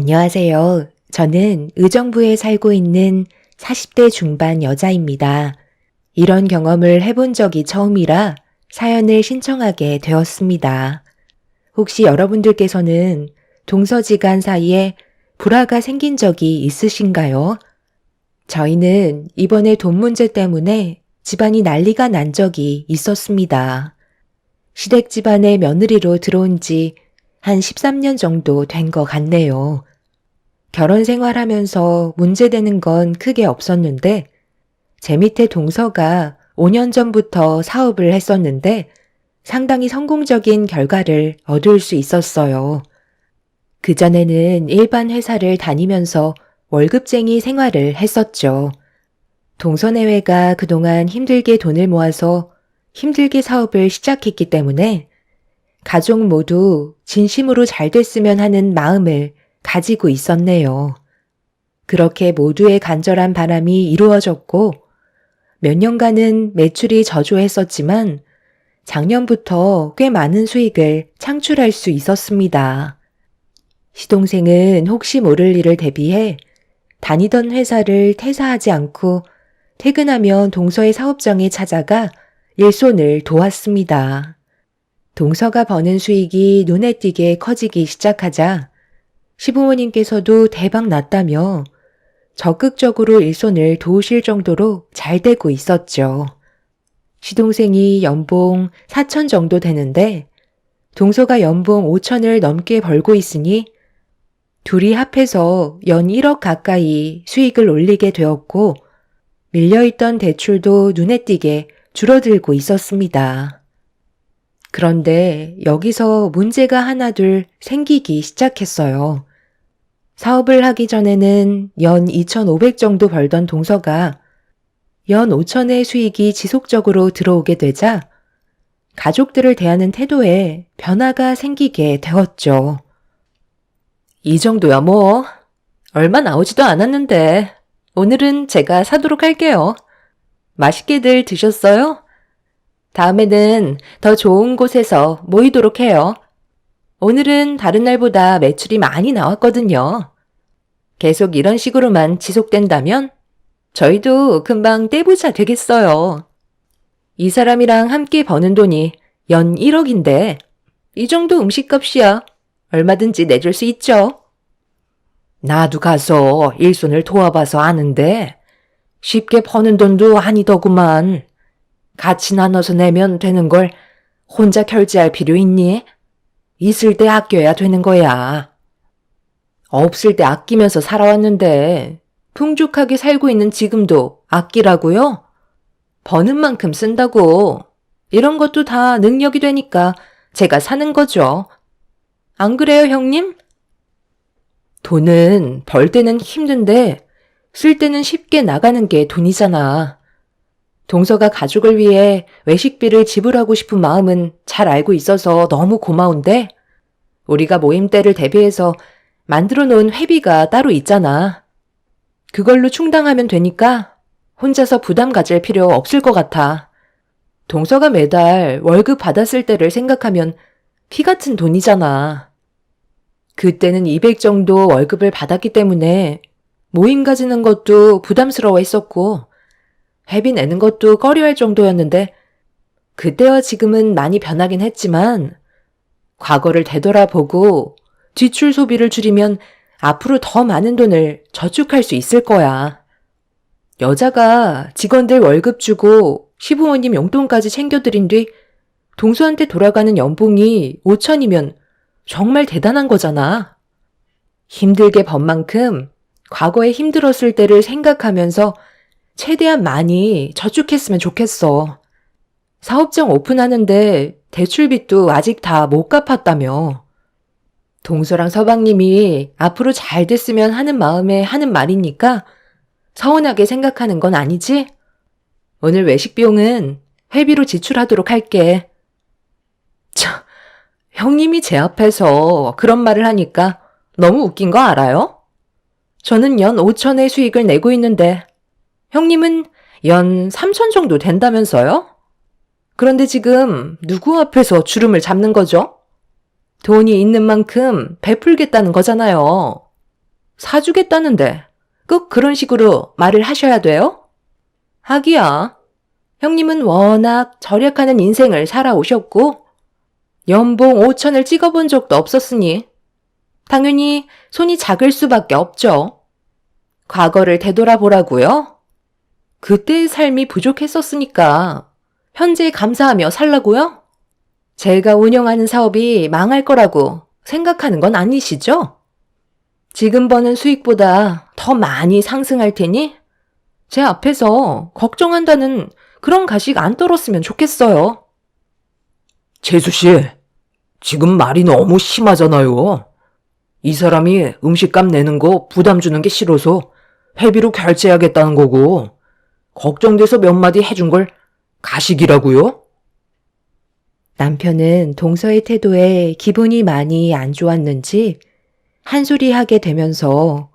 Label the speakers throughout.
Speaker 1: 안녕하세요. 저는 의정부에 살고 있는 40대 중반 여자입니다. 이런 경험을 해본 적이 처음이라 사연을 신청하게 되었습니다. 혹시 여러분들께서는 동서지간 사이에 불화가 생긴 적이 있으신가요? 저희는 이번에 돈 문제 때문에 집안이 난리가 난 적이 있었습니다. 시댁 집안의 며느리로 들어온 지 한 13년 정도 된 것 같네요. 결혼 생활하면서 문제되는 건 크게 없었는데 제 밑에 동서가 5년 전부터 사업을 했었는데 상당히 성공적인 결과를 얻을 수 있었어요. 그전에는 일반 회사를 다니면서 월급쟁이 생활을 했었죠. 동서내외가 그동안 힘들게 돈을 모아서 힘들게 사업을 시작했기 때문에 가족 모두 진심으로 잘 됐으면 하는 마음을 가지고 있었네요. 그렇게 모두의 간절한 바람이 이루어졌고 몇 년간은 매출이 저조했었지만 작년부터 꽤 많은 수익을 창출할 수 있었습니다. 시동생은 혹시 모를 일을 대비해 다니던 회사를 퇴사하지 않고 퇴근하면 동서의 사업장에 찾아가 일손을 도왔습니다. 동서가 버는 수익이 눈에 띄게 커지기 시작하자 시부모님께서도 대박 났다며 적극적으로 일손을 도우실 정도로 잘 되고 있었죠. 시동생이 연봉 4천 정도 되는데 동서가 연봉 5천을 넘게 벌고 있으니 둘이 합해서 연 1억 가까이 수익을 올리게 되었고 밀려있던 대출도 눈에 띄게 줄어들고 있었습니다. 그런데 여기서 문제가 하나둘 생기기 시작했어요. 사업을 하기 전에는 연 2,500 정도 벌던 동서가 연 5천의 수익이 지속적으로 들어오게 되자 가족들을 대하는 태도에 변화가 생기게 되었죠. 이 정도야 뭐. 얼마 나오지도 않았는데 오늘은 제가 사도록 할게요. 맛있게들 드셨어요? 다음에는 더 좋은 곳에서 모이도록 해요. 오늘은 다른 날보다 매출이 많이 나왔거든요. 계속 이런 식으로만 지속된다면 저희도 금방 떼부자 되겠어요. 이 사람이랑 함께 버는 돈이 연 1억인데 이 정도 음식값이야. 얼마든지 내줄 수 있죠. 나도 가서 일손을 도와봐서 아는데 쉽게 버는 돈도 아니더구만. 같이 나눠서 내면 되는 걸 혼자 결제할 필요 있니? 있을 때 아껴야 되는 거야. 없을 때 아끼면서 살아왔는데 풍족하게 살고 있는 지금도 아끼라고요? 버는 만큼 쓴다고. 이런 것도 다 능력이 되니까 제가 사는 거죠. 안 그래요, 형님? 돈은 벌 때는 힘든데 쓸 때는 쉽게 나가는 게 돈이잖아. 동서가 가족을 위해 외식비를 지불하고 싶은 마음은 잘 알고 있어서 너무 고마운데 우리가 모임 때를 대비해서 만들어 놓은 회비가 따로 있잖아. 그걸로 충당하면 되니까 혼자서 부담 가질 필요 없을 것 같아. 동서가 매달 월급 받았을 때를 생각하면 피 같은 돈이잖아. 그때는 200 정도 월급을 받았기 때문에 모임 가지는 것도 부담스러워 했었고 회비 내는 것도 꺼려할 정도였는데 그때와 지금은 많이 변하긴 했지만 과거를 되돌아보고 지출 소비를 줄이면 앞으로 더 많은 돈을 저축할 수 있을 거야. 여자가 직원들 월급 주고 시부모님 용돈까지 챙겨드린 뒤 동서한테 돌아가는 연봉이 5천이면 정말 대단한 거잖아. 힘들게 번 만큼 과거에 힘들었을 때를 생각하면서 최대한 많이 저축했으면 좋겠어. 사업장 오픈하는데 대출빚도 아직 다 못 갚았다며. 동서랑 서방님이 앞으로 잘 됐으면 하는 마음에 하는 말이니까 서운하게 생각하는 건 아니지? 오늘 외식 비용은 회비로 지출하도록 할게. 참, 형님이 제 앞에서 그런 말을 하니까 너무 웃긴 거 알아요? 저는 연 5천의 수익을 내고 있는데 형님은 연 3천 정도 된다면서요? 그런데 지금 누구 앞에서 주름을 잡는 거죠? 돈이 있는 만큼 베풀겠다는 거잖아요. 사주겠다는데 꼭 그런 식으로 말을 하셔야 돼요? 하기야, 형님은 워낙 절약하는 인생을 살아오셨고 연봉 5천을 찍어본 적도 없었으니 당연히 손이 작을 수밖에 없죠. 과거를 되돌아보라고요? 그때의 삶이 부족했었으니까 현재에 감사하며 살라고요? 제가 운영하는 사업이 망할 거라고 생각하는 건 아니시죠? 지금 버는 수익보다 더 많이 상승할 테니 제 앞에서 걱정한다는 그런 가식 안 떨었으면 좋겠어요.
Speaker 2: 재수 씨, 지금 말이 너무 심하잖아요. 이 사람이 음식값 내는 거 부담 주는 게 싫어서 회비로 결제하겠다는 거고, 걱정돼서 몇 마디 해준 걸 가식이라고요?
Speaker 1: 남편은 동서의 태도에 기분이 많이 안 좋았는지 한 소리 하게 되면서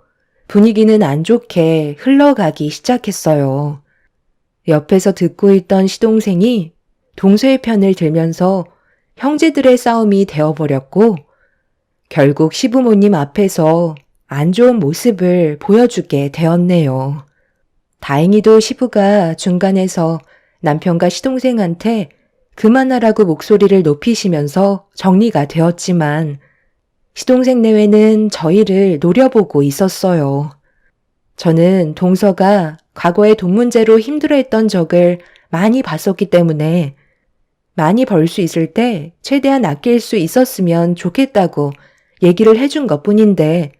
Speaker 1: 분위기는 안 좋게 흘러가기 시작했어요. 옆에서 듣고 있던 시동생이 동서의 편을 들면서 형제들의 싸움이 되어버렸고 결국 시부모님 앞에서 안 좋은 모습을 보여주게 되었네요. 다행히도 시부가 중간에서 남편과 시동생한테 그만하라고 목소리를 높이시면서 정리가 되었지만 시동생 내외는 저희를 노려보고 있었어요. 저는 동서가 과거에 돈 문제로 힘들어했던 적을 많이 봤었기 때문에 많이 벌 수 있을 때 최대한 아낄 수 있었으면 좋겠다고 얘기를 해준 것뿐인데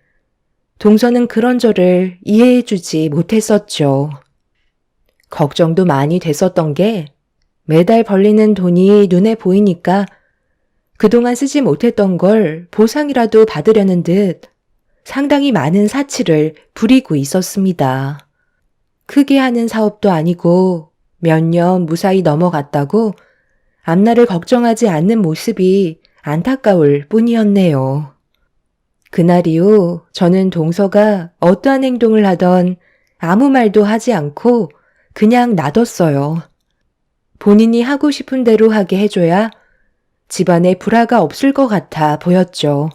Speaker 1: 동서는 그런 저를 이해해주지 못했었죠. 걱정도 많이 됐었던 게 매달 벌리는 돈이 눈에 보이니까 그동안 쓰지 못했던 걸 보상이라도 받으려는 듯 상당히 많은 사치를 부리고 있었습니다. 크게 하는 사업도 아니고 몇 년 무사히 넘어갔다고 앞날을 걱정하지 않는 모습이 안타까울 뿐이었네요. 그날 이후 저는 동서가 어떠한 행동을 하던 아무 말도 하지 않고 그냥 놔뒀어요. 본인이 하고 싶은 대로 하게 해줘야 집안에 불화가 없을 것 같아 보였죠.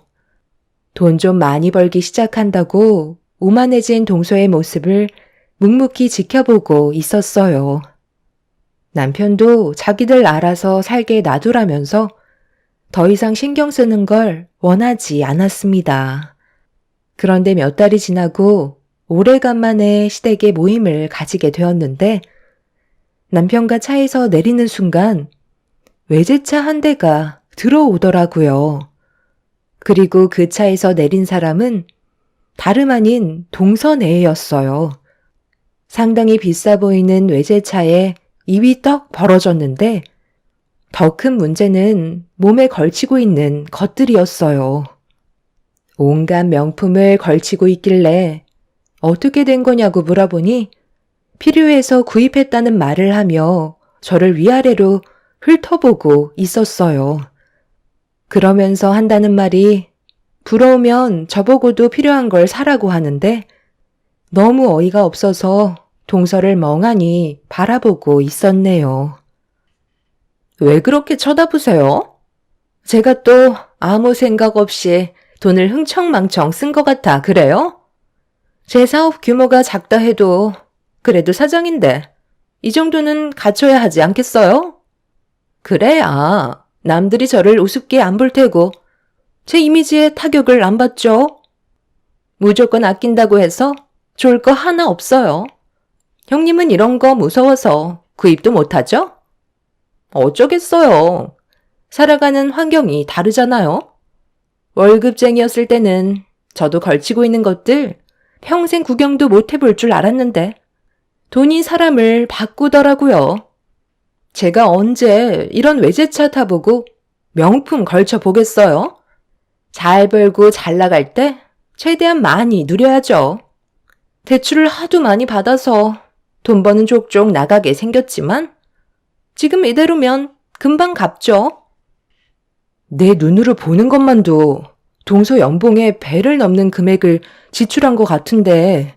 Speaker 1: 돈 좀 많이 벌기 시작한다고 오만해진 동서의 모습을 묵묵히 지켜보고 있었어요. 남편도 자기들 알아서 살게 놔두라면서 더 이상 신경 쓰는 걸 원하지 않았습니다. 그런데 몇 달이 지나고 오래간만에 시댁에 모임을 가지게 되었는데 남편과 차에서 내리는 순간 외제차 한 대가 들어오더라고요. 그리고 그 차에서 내린 사람은 다름 아닌 동서애였어요. 상당히 비싸 보이는 외제차에 입이 떡 벌어졌는데 더 큰 문제는 몸에 걸치고 있는 것들이었어요. 온갖 명품을 걸치고 있길래 어떻게 된 거냐고 물어보니 필요해서 구입했다는 말을 하며 저를 위아래로 훑어보고 있었어요. 그러면서 한다는 말이 부러우면 저보고도 필요한 걸 사라고 하는데 너무 어이가 없어서 동서를 멍하니 바라보고 있었네요. 왜 그렇게 쳐다보세요? 제가 또 아무 생각 없이 돈을 흥청망청 쓴 것 같아 그래요? 제 사업 규모가 작다 해도 그래도 사장인데 이 정도는 갖춰야 하지 않겠어요? 그래야 남들이 저를 우습게 안 볼 테고 제 이미지에 타격을 안 받죠. 무조건 아낀다고 해서 좋을 거 하나 없어요. 형님은 이런 거 무서워서 구입도 못하죠? 어쩌겠어요. 살아가는 환경이 다르잖아요. 월급쟁이였을 때는 저도 걸치고 있는 것들 평생 구경도 못 해볼 줄 알았는데 돈이 사람을 바꾸더라고요. 제가 언제 이런 외제차 타보고 명품 걸쳐보겠어요? 잘 벌고 잘 나갈 때 최대한 많이 누려야죠. 대출을 하도 많이 받아서 돈 버는 족족 나가게 생겼지만 지금 이대로면 금방 갚죠. 내 눈으로 보는 것만도 동서 연봉의 배를 넘는 금액을 지출한 것 같은데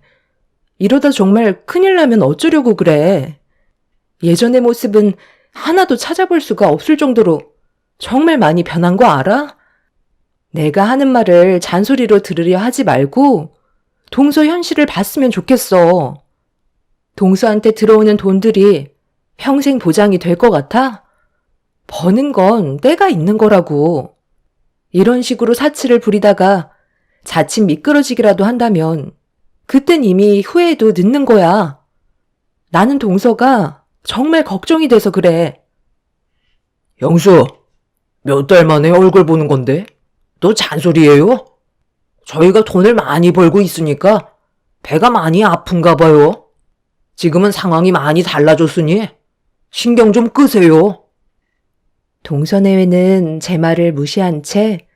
Speaker 1: 이러다 정말 큰일 나면 어쩌려고 그래. 예전의 모습은 하나도 찾아볼 수가 없을 정도로 정말 많이 변한 거 알아? 내가 하는 말을 잔소리로 들으려 하지 말고 동서 현실을 봤으면 좋겠어. 동서한테 들어오는 돈들이 평생 보장이 될 것 같아? 버는 건 때가 있는 거라고. 이런 식으로 사치를 부리다가 자칫 미끄러지기라도 한다면 그땐 이미 후회해도 늦는 거야. 나는 동서가 정말 걱정이 돼서 그래.
Speaker 2: 영수, 몇 달 만에 얼굴 보는 건데? 너 잔소리예요? 저희가 돈을 많이 벌고 있으니까 배가 많이 아픈가 봐요. 지금은 상황이 많이 달라졌으니 신경 좀 끄세요.
Speaker 1: 동서내외는 제 말을 무시한 채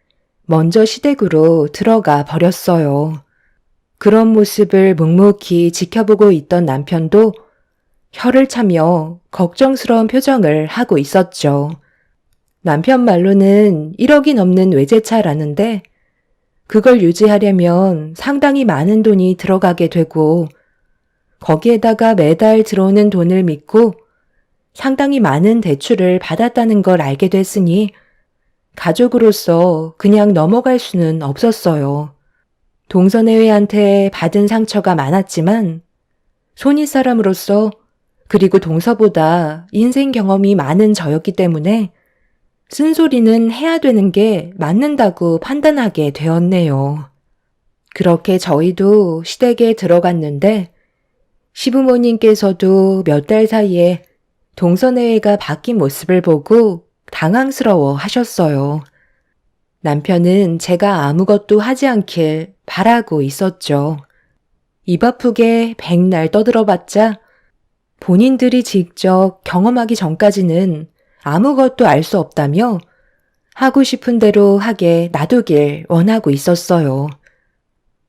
Speaker 1: 먼저 시댁으로 들어가 버렸어요. 그런 모습을 묵묵히 지켜보고 있던 남편도 혀를 차며 걱정스러운 표정을 하고 있었죠. 남편 말로는 1억이 넘는 외제차라는데 그걸 유지하려면 상당히 많은 돈이 들어가게 되고 거기에다가 매달 들어오는 돈을 믿고 상당히 많은 대출을 받았다는 걸 알게 됐으니 가족으로서 그냥 넘어갈 수는 없었어요. 동서내외한테 받은 상처가 많았지만 손윗사람으로서 그리고 동서보다 인생 경험이 많은 저였기 때문에 쓴소리는 해야 되는 게 맞는다고 판단하게 되었네요. 그렇게 저희도 시댁에 들어갔는데 시부모님께서도 몇 달 사이에 동서내외가 바뀐 모습을 보고 당황스러워 하셨어요. 남편은 제가 아무것도 하지 않길 바라고 있었죠. 입 아프게 백날 떠들어봤자 본인들이 직접 경험하기 전까지는 아무것도 알 수 없다며 하고 싶은 대로 하게 놔두길 원하고 있었어요.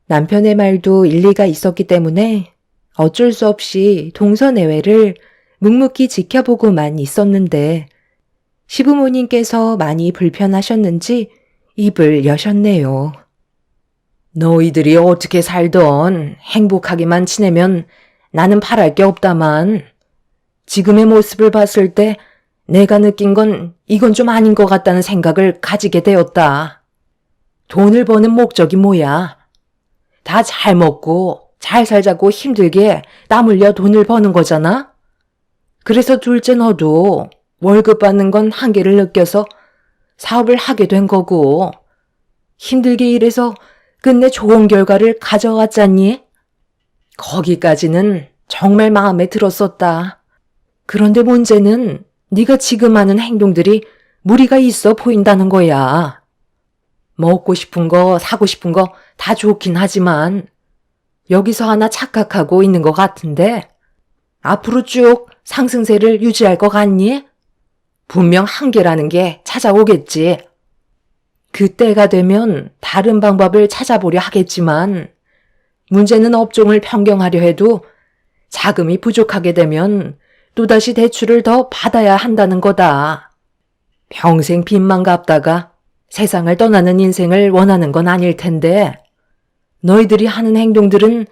Speaker 1: 남편의 말도 일리가 있었기 때문에 어쩔 수 없이 동서내외를 묵묵히 지켜보고만 있었는데 시부모님께서 많이 불편하셨는지 입을 여셨네요.
Speaker 2: 너희들이 어떻게 살던 행복하게만 지내면 나는 바랄 게 없다만 지금의 모습을 봤을 때 내가 느낀 건 이건 좀 아닌 것 같다는 생각을 가지게 되었다. 돈을 버는 목적이 뭐야? 다 잘 먹고 잘 살자고 힘들게 땀 흘려 돈을 버는 거잖아? 그래서 둘째 너도 월급 받는 건 한계를 느껴서 사업을 하게 된 거고 힘들게 일해서 끝내 좋은 결과를 가져왔잖니? 거기까지는 정말 마음에 들었었다. 그런데 문제는 네가 지금 하는 행동들이 무리가 있어 보인다는 거야. 먹고 싶은 거, 사고 싶은 거 다 좋긴 하지만 여기서 하나 착각하고 있는 것 같은데 앞으로 쭉 상승세를 유지할 것 같니? 분명 한계라는 게 찾아오겠지. 그때가 되면 다른 방법을 찾아보려 하겠지만 문제는 업종을 변경하려 해도 자금이 부족하게 되면 또다시 대출을 더 받아야 한다는 거다. 평생 빚만 갚다가 세상을 떠나는 인생을 원하는 건 아닐 텐데 너희들이 하는 행동들은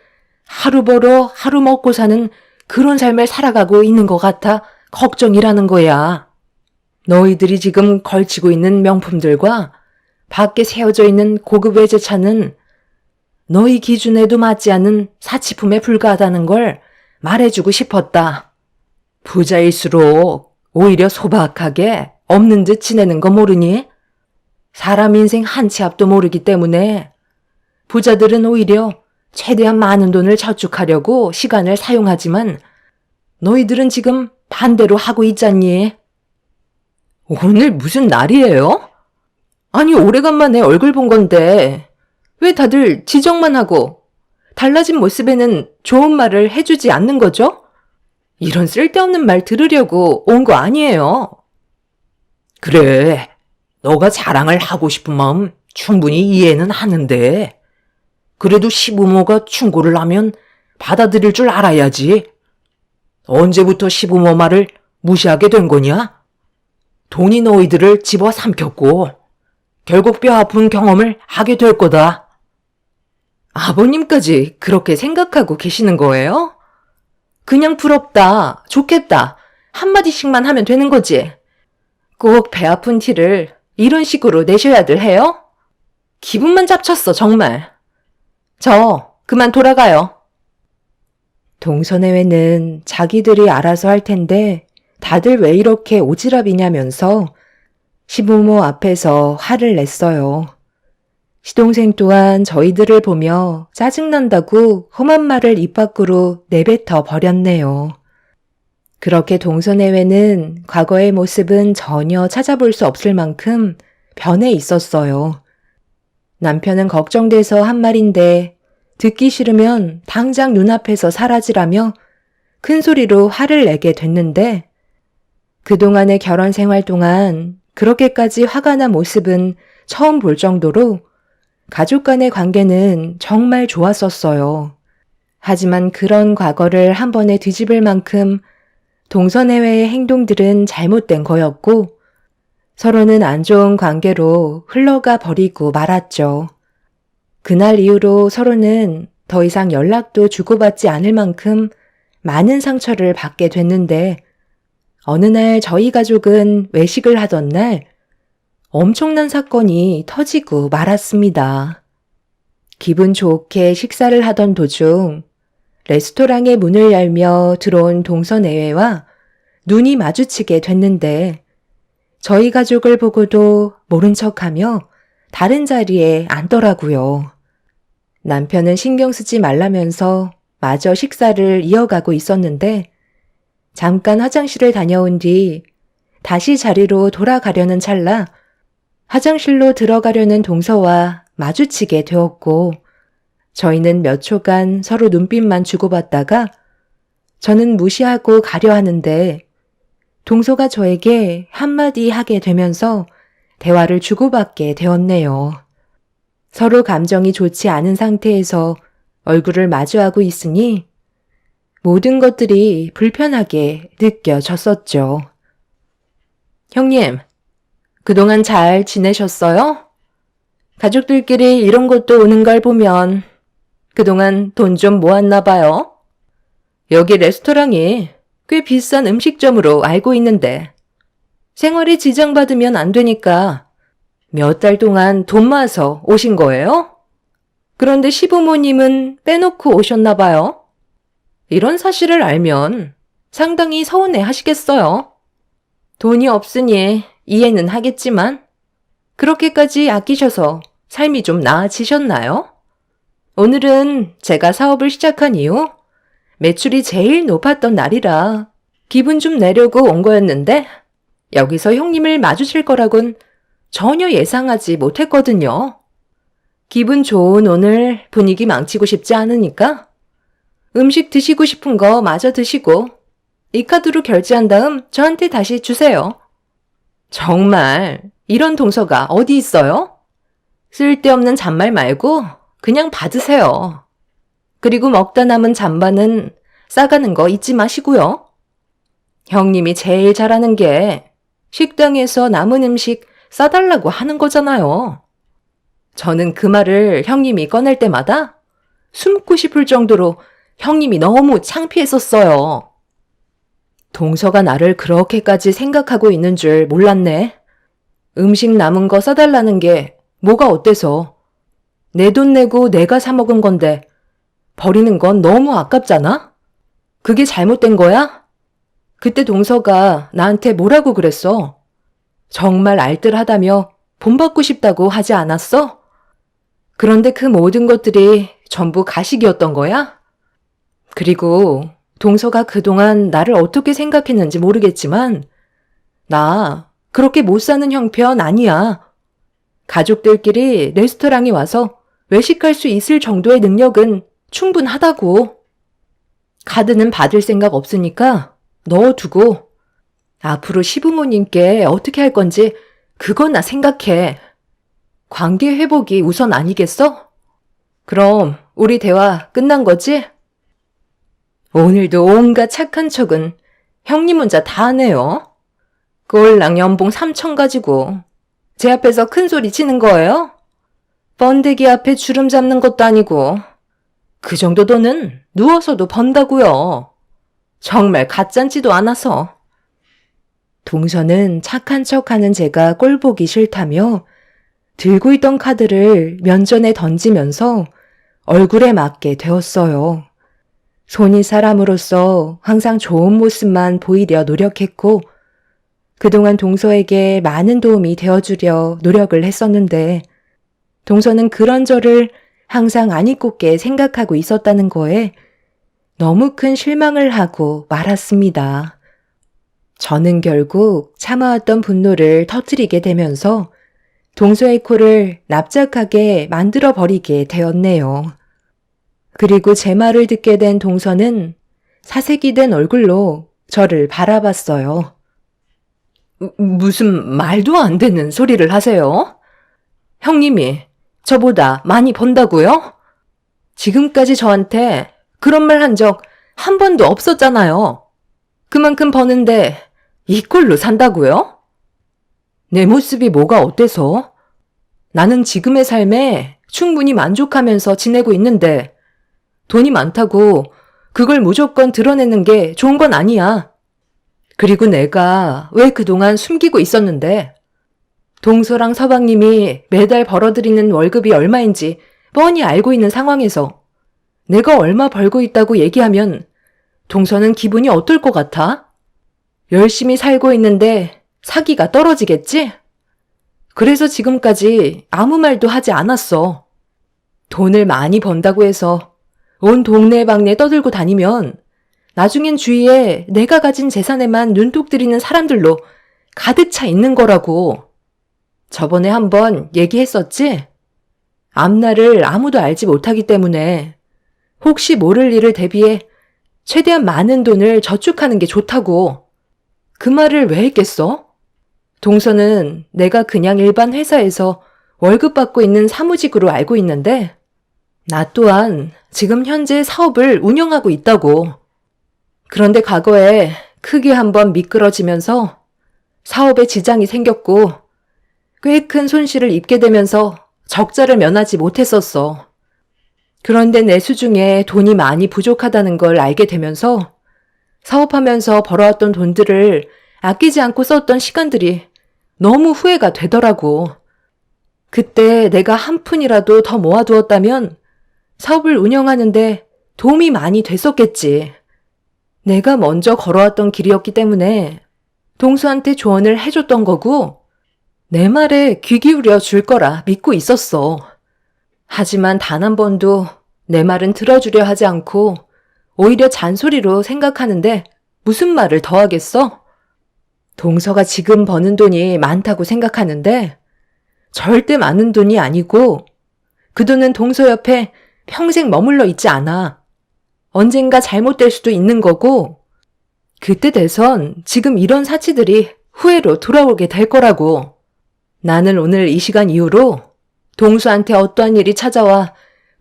Speaker 2: 하루 벌어 하루 먹고 사는 그런 삶을 살아가고 있는 것 같아 걱정이라는 거야. 너희들이 지금 걸치고 있는 명품들과 밖에 세워져 있는 고급 외제차는 너희 기준에도 맞지 않는 사치품에 불과하다는 걸 말해주고 싶었다. 부자일수록 오히려 소박하게 없는 듯 지내는 거 모르니? 사람 인생 한 치 앞도 모르기 때문에 부자들은 오히려 최대한 많은 돈을 저축하려고 시간을 사용하지만 너희들은 지금 반대로 하고 있잖니. 오늘 무슨 날이에요? 아니 오래간만에 얼굴 본 건데 왜 다들 지적만 하고 달라진 모습에는 좋은 말을 해주지 않는 거죠? 이런 쓸데없는 말 들으려고 온 거 아니에요. 그래, 너가 자랑을 하고 싶은 마음 충분히 이해는 하는데 그래도 시부모가 충고를 하면 받아들일 줄 알아야지. 언제부터 시부모 말을 무시하게 된 거냐? 돈이 너희들을 집어삼켰고 결국 뼈 아픈 경험을 하게 될 거다. 아버님까지 그렇게 생각하고 계시는 거예요? 그냥 부럽다, 좋겠다 한마디씩만 하면 되는 거지. 꼭 배 아픈 티를 이런 식으로 내셔야들 해요? 기분만 잡쳤어 정말. 저
Speaker 1: 그만 돌아가요. 동서내외는 자기들이 알아서 할 텐데 다들 왜 이렇게 오지랖이냐면서 시부모 앞에서 화를 냈어요. 시동생 또한 저희들을 보며 짜증난다고 험한 말을 입 밖으로 내뱉어 버렸네요. 그렇게 동서내외는 과거의 모습은 전혀 찾아볼 수 없을 만큼 변해 있었어요. 남편은 걱정돼서 한 말인데 듣기 싫으면 당장 눈앞에서 사라지라며 큰 소리로 화를 내게 됐는데 그동안의 결혼 생활 동안 그렇게까지 화가 난 모습은 처음 볼 정도로 가족 간의 관계는 정말 좋았었어요. 하지만 그런 과거를 한 번에 뒤집을 만큼 동서내외의 행동들은 잘못된 거였고 서로는 안 좋은 관계로 흘러가 버리고 말았죠. 그날 이후로 서로는 더 이상 연락도 주고받지 않을 만큼 많은 상처를 받게 됐는데 어느 날 저희 가족은 외식을 하던 날 엄청난 사건이 터지고 말았습니다. 기분 좋게 식사를 하던 도중 레스토랑의 문을 열며 들어온 동서내외와 눈이 마주치게 됐는데 저희 가족을 보고도 모른 척하며 다른 자리에 앉더라고요. 남편은 신경 쓰지 말라면서 마저 식사를 이어가고 있었는데 잠깐 화장실을 다녀온 뒤 다시 자리로 돌아가려는 찰나 화장실로 들어가려는 동서와 마주치게 되었고 저희는 몇 초간 서로 눈빛만 주고받다가 저는 무시하고 가려 하는데 동서가 저에게 한마디 하게 되면서 대화를 주고받게 되었네요. 서로 감정이 좋지 않은 상태에서 얼굴을 마주하고 있으니 모든 것들이 불편하게 느껴졌었죠. 형님, 그동안 잘 지내셨어요? 가족들끼리 이런 곳도 오는 걸 보면 그동안 돈 좀 모았나 봐요. 여기 레스토랑이 꽤 비싼 음식점으로 알고 있는데 생활에 지장받으면 안 되니까 몇 달 동안 돈 모아서 오신 거예요? 그런데 시부모님은 빼놓고 오셨나 봐요. 이런 사실을 알면 상당히 서운해 하시겠어요. 돈이 없으니 이해는 하겠지만 그렇게까지 아끼셔서 삶이 좀 나아지셨나요? 오늘은 제가 사업을 시작한 이후 매출이 제일 높았던 날이라 기분 좀 내려고 온 거였는데 여기서 형님을 마주칠 거라곤 전혀 예상하지 못했거든요. 기분 좋은 오늘 분위기 망치고 싶지 않으니까 음식 드시고 싶은 거 마저 드시고 이 카드로 결제한 다음 저한테 다시 주세요. 정말 이런 동서가 어디 있어요? 쓸데없는 잔말 말고 그냥 받으세요. 그리고 먹다 남은 잔반은 싸가는 거 잊지 마시고요. 형님이 제일 잘하는 게 식당에서 남은 음식 싸달라고 하는 거잖아요. 저는 그 말을 형님이 꺼낼 때마다 숨고 싶을 정도로 형님이 너무 창피했었어요. 동서가 나를 그렇게까지 생각하고 있는 줄 몰랐네. 음식 남은 거 싸달라는 게 뭐가 어때서? 내 돈 내고 내가 사 먹은 건데 버리는 건 너무 아깝잖아? 그게 잘못된 거야? 그때 동서가 나한테 뭐라고 그랬어? 정말 알뜰하다며 본받고 싶다고 하지 않았어? 그런데 그 모든 것들이 전부 가식이었던 거야? 그리고 동서가 그동안 나를 어떻게 생각했는지 모르겠지만 나 그렇게 못 사는 형편 아니야. 가족들끼리 레스토랑에 와서 외식할 수 있을 정도의 능력은 충분하다고. 카드는 받을 생각 없으니까 넣어두고 앞으로 시부모님께 어떻게 할 건지 그거나 생각해. 관계 회복이 우선 아니겠어? 그럼 우리 대화 끝난 거지? 오늘도 온갖 착한 척은 형님 혼자 다 하네요. 꼴랑 연봉 3천 가지고 제 앞에서 큰 소리 치는 거예요? 번데기 앞에 주름 잡는 것도 아니고 그 정도 돈은 누워서도 번다고요. 정말 가짠지도 않아서. 동서는 착한 척하는 제가 꼴보기 싫다며 들고 있던 카드를 면전에 던지면서 얼굴에 맞게 되었어요. 손이 사람으로서 항상 좋은 모습만 보이려 노력했고 그동안 동서에게 많은 도움이 되어주려 노력을 했었는데 동서는 그런 저를 항상 안 잊고께 생각하고 있었다는 거에 너무 큰 실망을 하고 말았습니다. 저는 결국 참아왔던 분노를 터뜨리게 되면서 동서의 코를 납작하게 만들어버리게 되었네요. 그리고 제 말을 듣게 된 동서는 사색이 된 얼굴로 저를 바라봤어요.
Speaker 2: 무슨 말도 안 되는 소리를 하세요? 형님이 저보다 많이 번다고요? 지금까지 저한테 그런 말 한 적 한 번도 없었잖아요. 그만큼 버는데 이 꼴로 산다고요? 내 모습이 뭐가 어때서? 나는 지금의 삶에 충분히 만족하면서 지내고 있는데 돈이 많다고 그걸 무조건 드러내는 게 좋은 건 아니야. 그리고 내가 왜 그동안 숨기고 있었는데 동서랑 서방님이 매달 벌어들이는 월급이 얼마인지 뻔히 알고 있는 상황에서 내가 얼마 벌고 있다고 얘기하면 동서는 기분이 어떨 것 같아? 열심히 살고 있는데 사기가 떨어지겠지? 그래서 지금까지 아무 말도 하지 않았어. 돈을 많이 번다고 해서 온 동네방네 떠들고 다니면 나중엔 주위에 내가 가진 재산에만 눈독 들이는 사람들로 가득 차 있는 거라고. 저번에 한번 얘기했었지? 앞날을 아무도 알지 못하기 때문에 혹시 모를 일을 대비해 최대한 많은 돈을 저축하는 게 좋다고. 그 말을 왜 했겠어? 동서는 내가 그냥 일반 회사에서 월급 받고 있는 사무직으로 알고 있는데 나 또한 지금 현재 사업을 운영하고 있다고. 그런데 과거에 크게 한번 미끄러지면서 사업에 지장이 생겼고 꽤 큰 손실을 입게 되면서 적자를 면하지 못했었어. 그런데 내 수중에 돈이 많이 부족하다는 걸 알게 되면서 사업하면서 벌어왔던 돈들을 아끼지 않고 썼던 시간들이 너무 후회가 되더라고. 그때 내가 한 푼이라도 더 모아두었다면 사업을 운영하는데 도움이 많이 됐었겠지. 내가 먼저 걸어왔던 길이었기 때문에 동수한테 조언을 해줬던 거고 내 말에 귀 기울여 줄 거라 믿고 있었어. 하지만 단 한 번도 내 말은 들어주려 하지 않고 오히려 잔소리로 생각하는데 무슨 말을 더 하겠어? 동서가 지금 버는 돈이 많다고 생각하는데 절대 많은 돈이 아니고 그 돈은 동서 옆에 평생 머물러 있지 않아. 언젠가 잘못될 수도 있는 거고 그때 돼선 지금 이런 사치들이 후회로 돌아오게 될 거라고. 나는 오늘 이 시간 이후로 동수한테 어떠한 일이 찾아와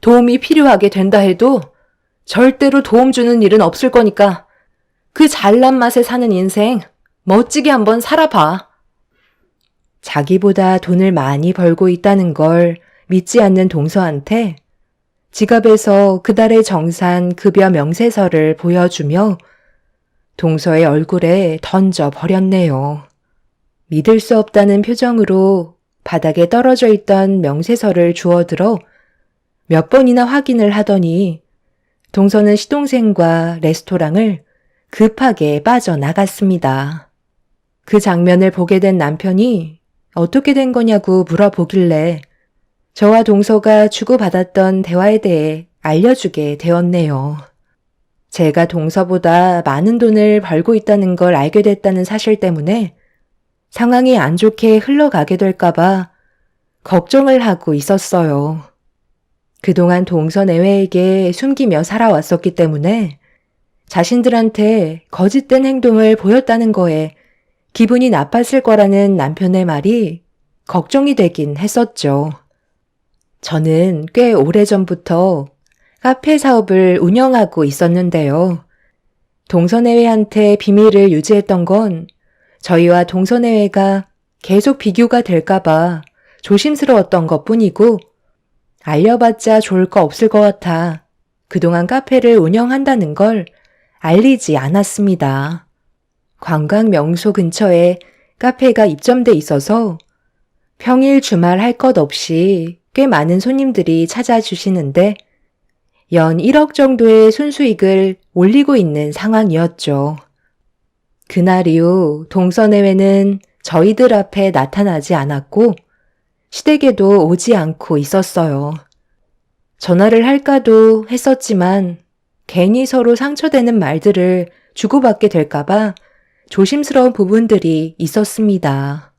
Speaker 2: 도움이 필요하게 된다 해도 절대로 도움 주는 일은 없을 거니까 그 잘난 맛에 사는 인생 멋지게 한번 살아봐. 자기보다 돈을 많이 벌고 있다는 걸 믿지 않는 동서한테 지갑에서 그달의 정산 급여 명세서를 보여주며 동서의 얼굴에 던져 버렸네요. 믿을 수 없다는 표정으로 바닥에 떨어져 있던 명세서를 주워들어 몇 번이나 확인을 하더니 동서는 시동생과 레스토랑을 급하게 빠져나갔습니다. 그 장면을 보게 된 남편이 어떻게 된 거냐고 물어보길래 저와 동서가 주고받았던 대화에 대해 알려주게 되었네요. 제가 동서보다 많은 돈을 벌고 있다는 걸 알게 됐다는 사실 때문에 상황이 안 좋게 흘러가게 될까봐 걱정을 하고 있었어요. 그동안 동서 내외에게 숨기며 살아왔었기 때문에 자신들한테 거짓된 행동을 보였다는 거에 기분이 나빴을 거라는 남편의 말이 걱정이 되긴 했었죠. 저는 꽤 오래전부터 카페 사업을 운영하고 있었는데요. 동서내외한테 비밀을 유지했던 건 저희와 동서내외가 계속 비교가 될까봐 조심스러웠던 것뿐이고 알려봤자 좋을 거 없을 것 같아 그동안 카페를 운영한다는 걸 알리지 않았습니다. 관광 명소 근처에 카페가 입점돼 있어서 평일 주말 할 것 없이 꽤 많은 손님들이 찾아주시는데
Speaker 1: 연 1억 정도의 순수익을 올리고 있는 상황이었죠. 그날 이후 동서내외는 저희들 앞에 나타나지 않았고 시댁에도 오지 않고 있었어요. 전화를 할까도 했었지만 괜히 서로 상처되는 말들을 주고받게 될까봐 조심스러운 부분들이 있었습니다.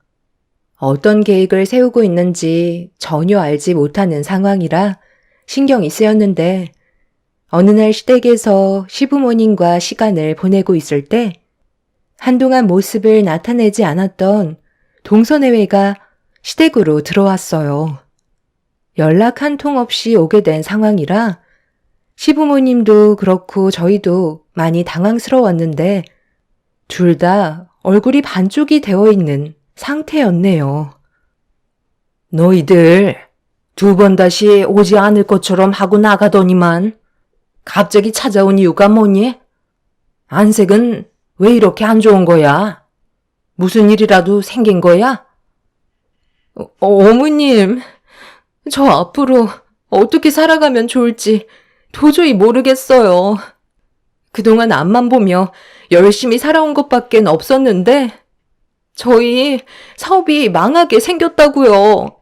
Speaker 1: 어떤 계획을 세우고 있는지 전혀 알지 못하는 상황이라 신경이 쓰였는데 어느 날 시댁에서 시부모님과 시간을 보내고 있을 때 한동안 모습을 나타내지 않았던 동서내외가 시댁으로 들어왔어요. 연락 한 통 없이 오게 된 상황이라 시부모님도 그렇고 저희도 많이 당황스러웠는데 둘 다 얼굴이 반쪽이 되어 있는 상태였네요.
Speaker 2: 너희들 2번 다시 오지 않을 것처럼 하고 나가더니만 갑자기 찾아온 이유가 뭐니? 안색은 왜 이렇게 안 좋은 거야? 무슨 일이라도 생긴 거야?
Speaker 1: 어머님, 저 앞으로 어떻게 살아가면 좋을지 도저히 모르겠어요. 그동안 앞만 보며 열심히 살아온 것밖엔 없었는데 저희 사업이 망하게 생겼다고요.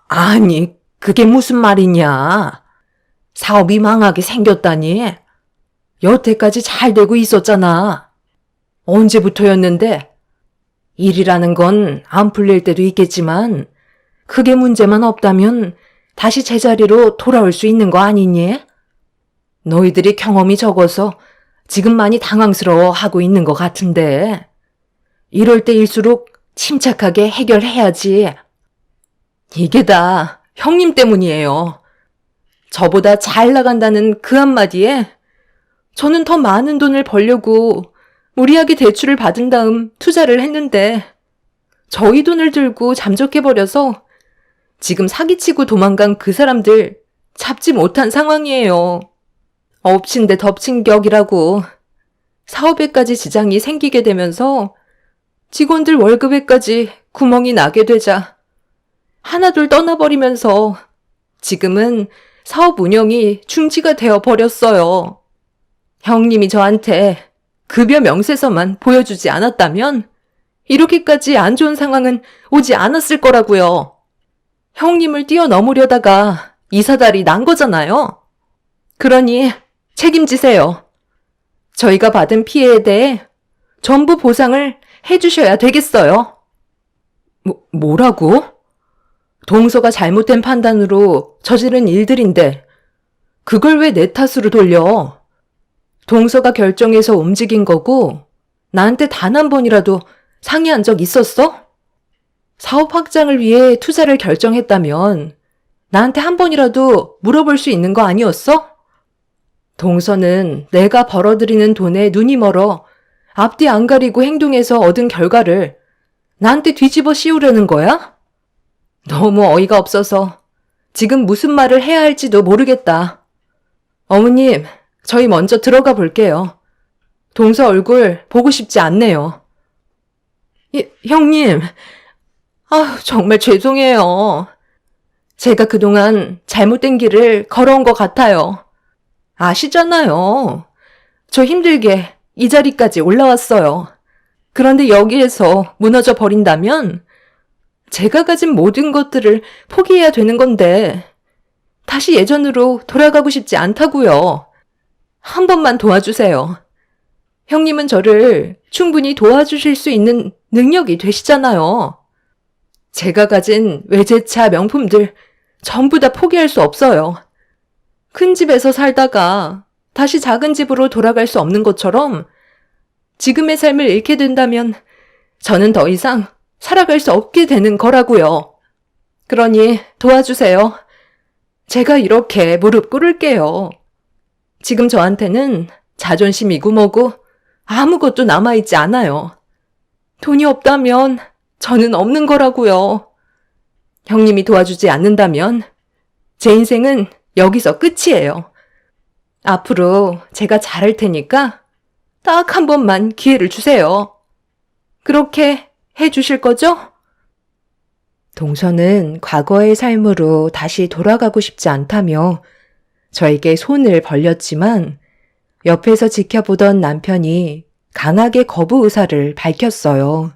Speaker 2: 아니, 그게 무슨 말이냐? 사업이 망하게 생겼다니? 여태까지 잘 되고 있었잖아. 언제부터였는데? 일이라는 건 안 풀릴 때도 있겠지만 크게 문제만 없다면 다시 제자리로 돌아올 수 있는 거 아니니? 너희들이 경험이 적어서 지금 많이 당황스러워하고 있는 것 같은데 이럴 때일수록 침착하게 해결해야지. 이게 다 형님 때문이에요. 저보다 잘 나간다는 그 한마디에 저는 더 많은 돈을 벌려고 무리하게 대출을 받은 다음 투자를 했는데 저희 돈을 들고 잠적해버려서 지금 사기치고 도망간 그 사람들 잡지 못한 상황이에요. 엎친 데 덮친 격이라고 사업에까지 지장이 생기게 되면서 직원들 월급에까지 구멍이 나게 되자 하나둘 떠나버리면서 지금은 사업 운영이 중지가 되어 버렸어요. 형님이 저한테 급여 명세서만 보여주지 않았다면 이렇게까지 안 좋은 상황은 오지 않았을 거라고요. 형님을 뛰어넘으려다가 이 사달이 난 거잖아요. 그러니 책임지세요. 저희가 받은 피해에 대해 전부 보상을 해주셔야 되겠어요. 뭐라고? 동서가 잘못된 판단으로 저지른 일들인데 그걸 왜 내 탓으로 돌려? 동서가 결정해서 움직인 거고 나한테 단 한 번이라도 상의한 적 있었어? 사업 확장을 위해 투자를 결정했다면 나한테 한 번이라도 물어볼 수 있는 거 아니었어? 동서는 내가 벌어들이는 돈에 눈이 멀어 앞뒤 안 가리고 행동해서 얻은 결과를 나한테 뒤집어 씌우려는 거야? 너무 어이가 없어서 지금 무슨 말을 해야 할지도 모르겠다. 어머님, 저희 먼저 들어가 볼게요. 동서 얼굴 보고 싶지 않네요. 형님, 정말 죄송해요. 제가 그동안 잘못된 길을 걸어온 것 같아요. 아시잖아요. 저 힘들게 이 자리까지 올라왔어요. 그런데 여기에서 무너져 버린다면 제가 가진 모든 것들을 포기해야 되는 건데 다시 예전으로 돌아가고 싶지 않다고요. 한 번만 도와주세요. 형님은 저를 충분히 도와주실 수 있는 능력이 되시잖아요. 제가 가진 외제차 명품들 전부 다 포기할 수 없어요. 큰 집에서 살다가 다시 작은 집으로 돌아갈 수 없는 것처럼 지금의 삶을 잃게 된다면 저는 더 이상 살아갈 수 없게 되는 거라고요. 그러니 도와주세요. 제가 이렇게 무릎 꿇을게요. 지금 저한테는 자존심이고 뭐고 아무것도 남아있지 않아요. 돈이 없다면 저는 없는 거라고요. 형님이 도와주지 않는다면 제 인생은 여기서 끝이에요. 앞으로 제가 잘할 테니까 딱 한 번만 기회를 주세요. 그렇게 해주실 거죠? 동서는 과거의 삶으로 다시 돌아가고 싶지 않다며
Speaker 1: 저에게 손을 벌렸지만 옆에서 지켜보던 남편이 강하게 거부 의사를 밝혔어요.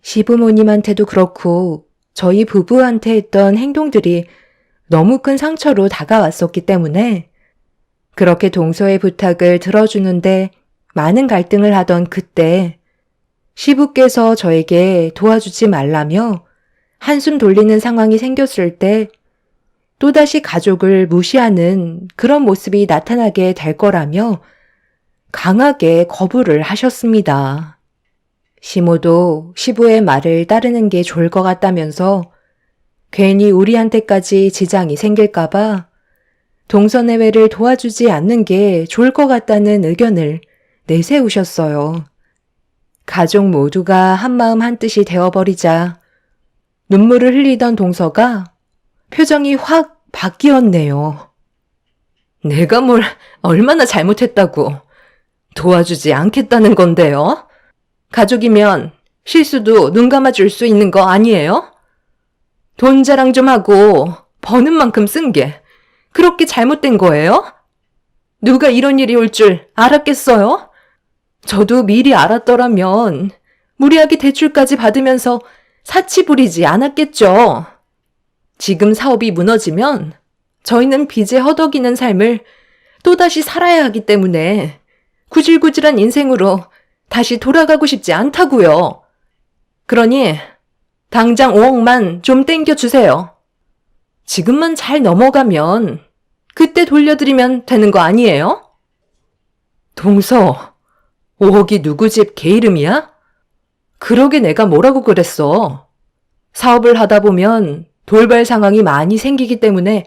Speaker 1: 시부모님한테도 그렇고 저희 부부한테 했던 행동들이 너무 큰 상처로 다가왔었기 때문에 그렇게 동서의 부탁을 들어주는데 많은 갈등을 하던 그때 시부께서 저에게 도와주지 말라며 한숨 돌리는 상황이 생겼을 때 또다시 가족을 무시하는 그런 모습이 나타나게 될 거라며 강하게 거부를 하셨습니다. 시모도 시부의 말을 따르는 게 좋을 것 같다면서 괜히 우리한테까지 지장이 생길까봐 동서내외를 도와주지 않는 게 좋을 것 같다는 의견을 내세우셨어요. 가족 모두가 한마음 한뜻이 되어버리자 눈물을 흘리던 동서가 표정이 확 바뀌었네요. 내가 뭘 얼마나 잘못했다고 도와주지 않겠다는 건데요? 가족이면 실수도 눈 감아줄 수 있는 거 아니에요? 돈 자랑 좀 하고 버는 만큼 쓴 게 그렇게 잘못된 거예요? 누가 이런 일이 올 줄 알았겠어요? 저도 미리 알았더라면 무리하게 대출까지 받으면서 사치 부리지 않았겠죠. 지금 사업이 무너지면 저희는 빚에 허덕이는 삶을 또다시 살아야 하기 때문에 구질구질한 인생으로 다시 돌아가고 싶지 않다고요. 그러니 당장 5억만 좀 땡겨주세요. 지금만 잘 넘어가면 그때 돌려드리면 되는 거 아니에요? 동서, 5억이 누구 집 개 이름이야? 그러게 내가 뭐라고 그랬어. 사업을 하다 보면 돌발 상황이 많이 생기기 때문에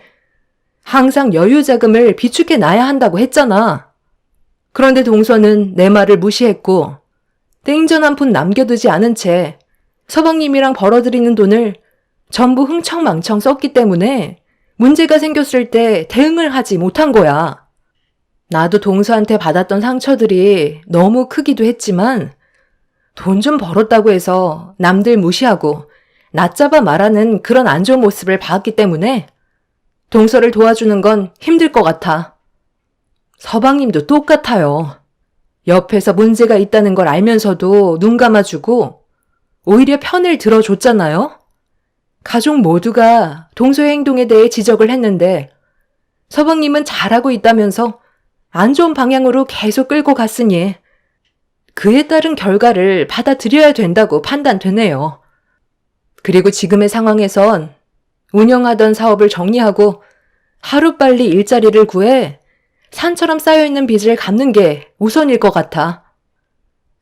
Speaker 1: 항상 여유 자금을 비축해 놔야 한다고 했잖아. 그런데 동서는 내 말을 무시했고 땡전 한 푼 남겨두지 않은 채 서방님이랑 벌어들이는 돈을 전부 흥청망청 썼기 때문에 문제가 생겼을 때 대응을 하지 못한 거야. 나도 동서한테 받았던 상처들이 너무 크기도 했지만 돈 좀 벌었다고 해서 남들 무시하고 낮잡아 말하는 그런 안 좋은 모습을 봤기 때문에 동서를 도와주는 건 힘들 것 같아. 서방님도 똑같아요. 옆에서 문제가 있다는 걸 알면서도 눈 감아주고 오히려 편을 들어줬잖아요. 가족 모두가 동서의 행동에 대해 지적을 했는데 서방님은 잘하고 있다면서 안 좋은 방향으로 계속 끌고 갔으니 그에 따른 결과를 받아들여야 된다고 판단되네요. 그리고 지금의 상황에선 운영하던 사업을 정리하고 하루빨리 일자리를 구해 산처럼 쌓여있는 빚을 갚는 게 우선일 것 같아.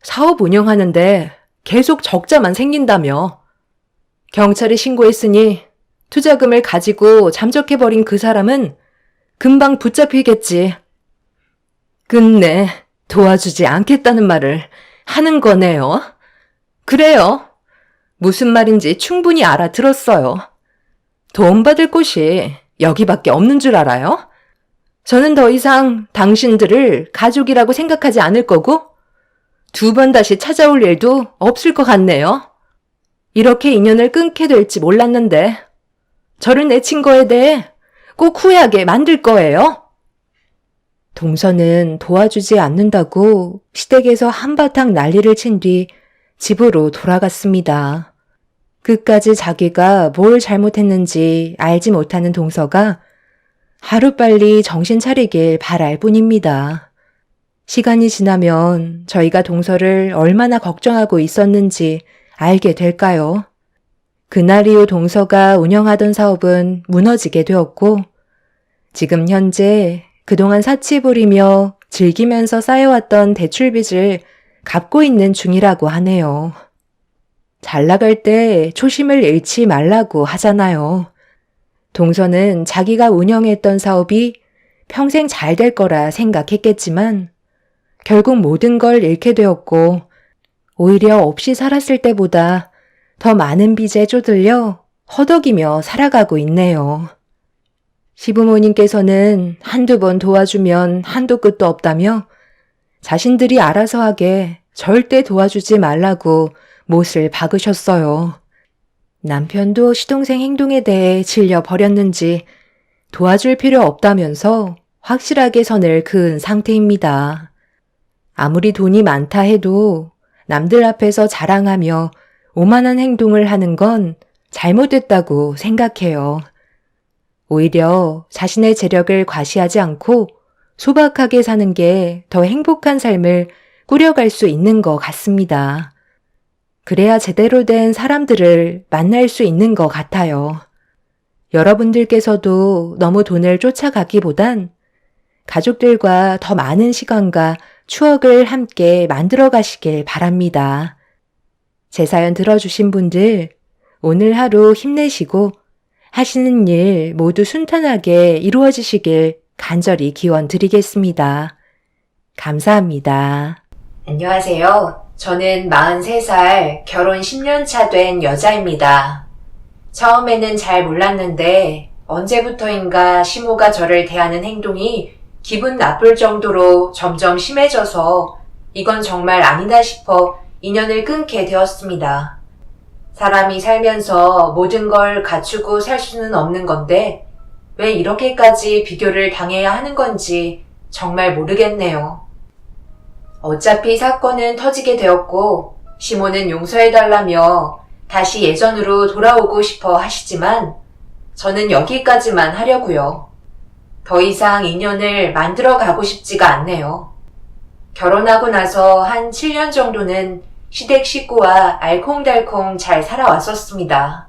Speaker 1: 사업 운영하는데 계속 적자만 생긴다며. 경찰에 신고했으니 투자금을 가지고 잠적해버린 그 사람은 금방 붙잡히겠지. 끝내 도와주지 않겠다는 말을 하는 거네요. 그래요. 무슨 말인지 충분히 알아들었어요. 돈 받을 곳이 여기밖에 없는 줄 알아요? 저는 더 이상 당신들을 가족이라고 생각하지 않을 거고 2번 다시 찾아올 일도 없을 것 같네요. 이렇게 인연을 끊게 될지 몰랐는데 저를 내친 거에 대해 꼭 후회하게 만들 거예요. 동서는 도와주지 않는다고 시댁에서 한바탕 난리를 친 뒤 집으로 돌아갔습니다. 끝까지 자기가 뭘 잘못했는지 알지 못하는 동서가 하루빨리 정신 차리길 바랄 뿐입니다. 시간이 지나면 저희가 동서를 얼마나 걱정하고 있었는지 알게 될까요? 그날 이후 동서가 운영하던 사업은 무너지게 되었고 지금 현재 그동안 사치 부리며 즐기면서 쌓여왔던 대출빚을 갚고 있는 중이라고 하네요. 잘 나갈 때 초심을 잃지 말라고 하잖아요. 동서는 자기가 운영했던 사업이 평생 잘 될 거라 생각했겠지만 결국 모든 걸 잃게 되었고 오히려 없이 살았을 때보다 더 많은 빚에 쪼들려 허덕이며 살아가고 있네요. 시부모님께서는 한두 번 도와주면 한도 끝도 없다며 자신들이 알아서 하게 절대 도와주지 말라고 못을 박으셨어요. 남편도 시동생 행동에 대해 질려 버렸는지 도와줄 필요 없다면서 확실하게 선을 그은 상태입니다. 아무리 돈이 많다 해도 남들 앞에서 자랑하며 오만한 행동을 하는 건 잘못됐다고 생각해요. 오히려 자신의 재력을 과시하지 않고 소박하게 사는 게 더 행복한 삶을 꾸려갈 수 있는 것 같습니다. 그래야 제대로 된 사람들을 만날 수 있는 것 같아요. 여러분들께서도 너무 돈을 쫓아가기보단 가족들과 더 많은 시간과 추억을 함께 만들어 가시길 바랍니다. 제 사연 들어주신 분들, 오늘 하루 힘내시고 하시는 일 모두 순탄하게 이루어지시길 간절히 기원 드리겠습니다. 감사합니다. 안녕하세요. 저는 43살 결혼 10년 차 된 여자입니다. 처음에는 잘 몰랐는데 언제부터인가 시모가 저를 대하는 행동이 기분 나쁠 정도로 점점 심해져서 이건 정말 아니다 싶어 인연을 끊게 되었습니다. 사람이 살면서 모든 걸 갖추고 살 수는 없는 건데 왜 이렇게까지 비교를 당해야 하는 건지 정말 모르겠네요. 어차피 사건은 터지게 되었고 시모는 용서해달라며 다시 예전으로 돌아오고 싶어 하시지만 저는 여기까지만 하려고요. 더 이상 인연을 만들어 가고 싶지가 않네요. 결혼하고 나서 한 7년 정도는 시댁 식구와 알콩달콩 잘 살아왔었습니다.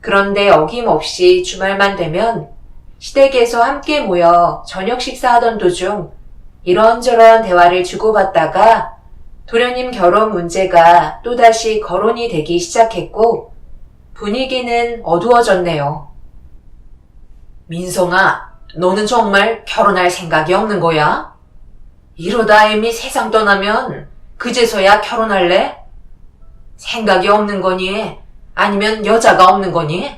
Speaker 1: 그런데 어김없이 주말만 되면 시댁에서 함께 모여 저녁 식사하던 도중 이런저런 대화를 주고받다가 도련님 결혼 문제가 또다시 거론이 되기 시작했고 분위기는 어두워졌네요. 민성아, 너는 정말 결혼할 생각이 없는 거야? 이러다 애미 세상 떠나면 그제서야 결혼할래? 생각이 없는 거니? 아니면 여자가 없는 거니?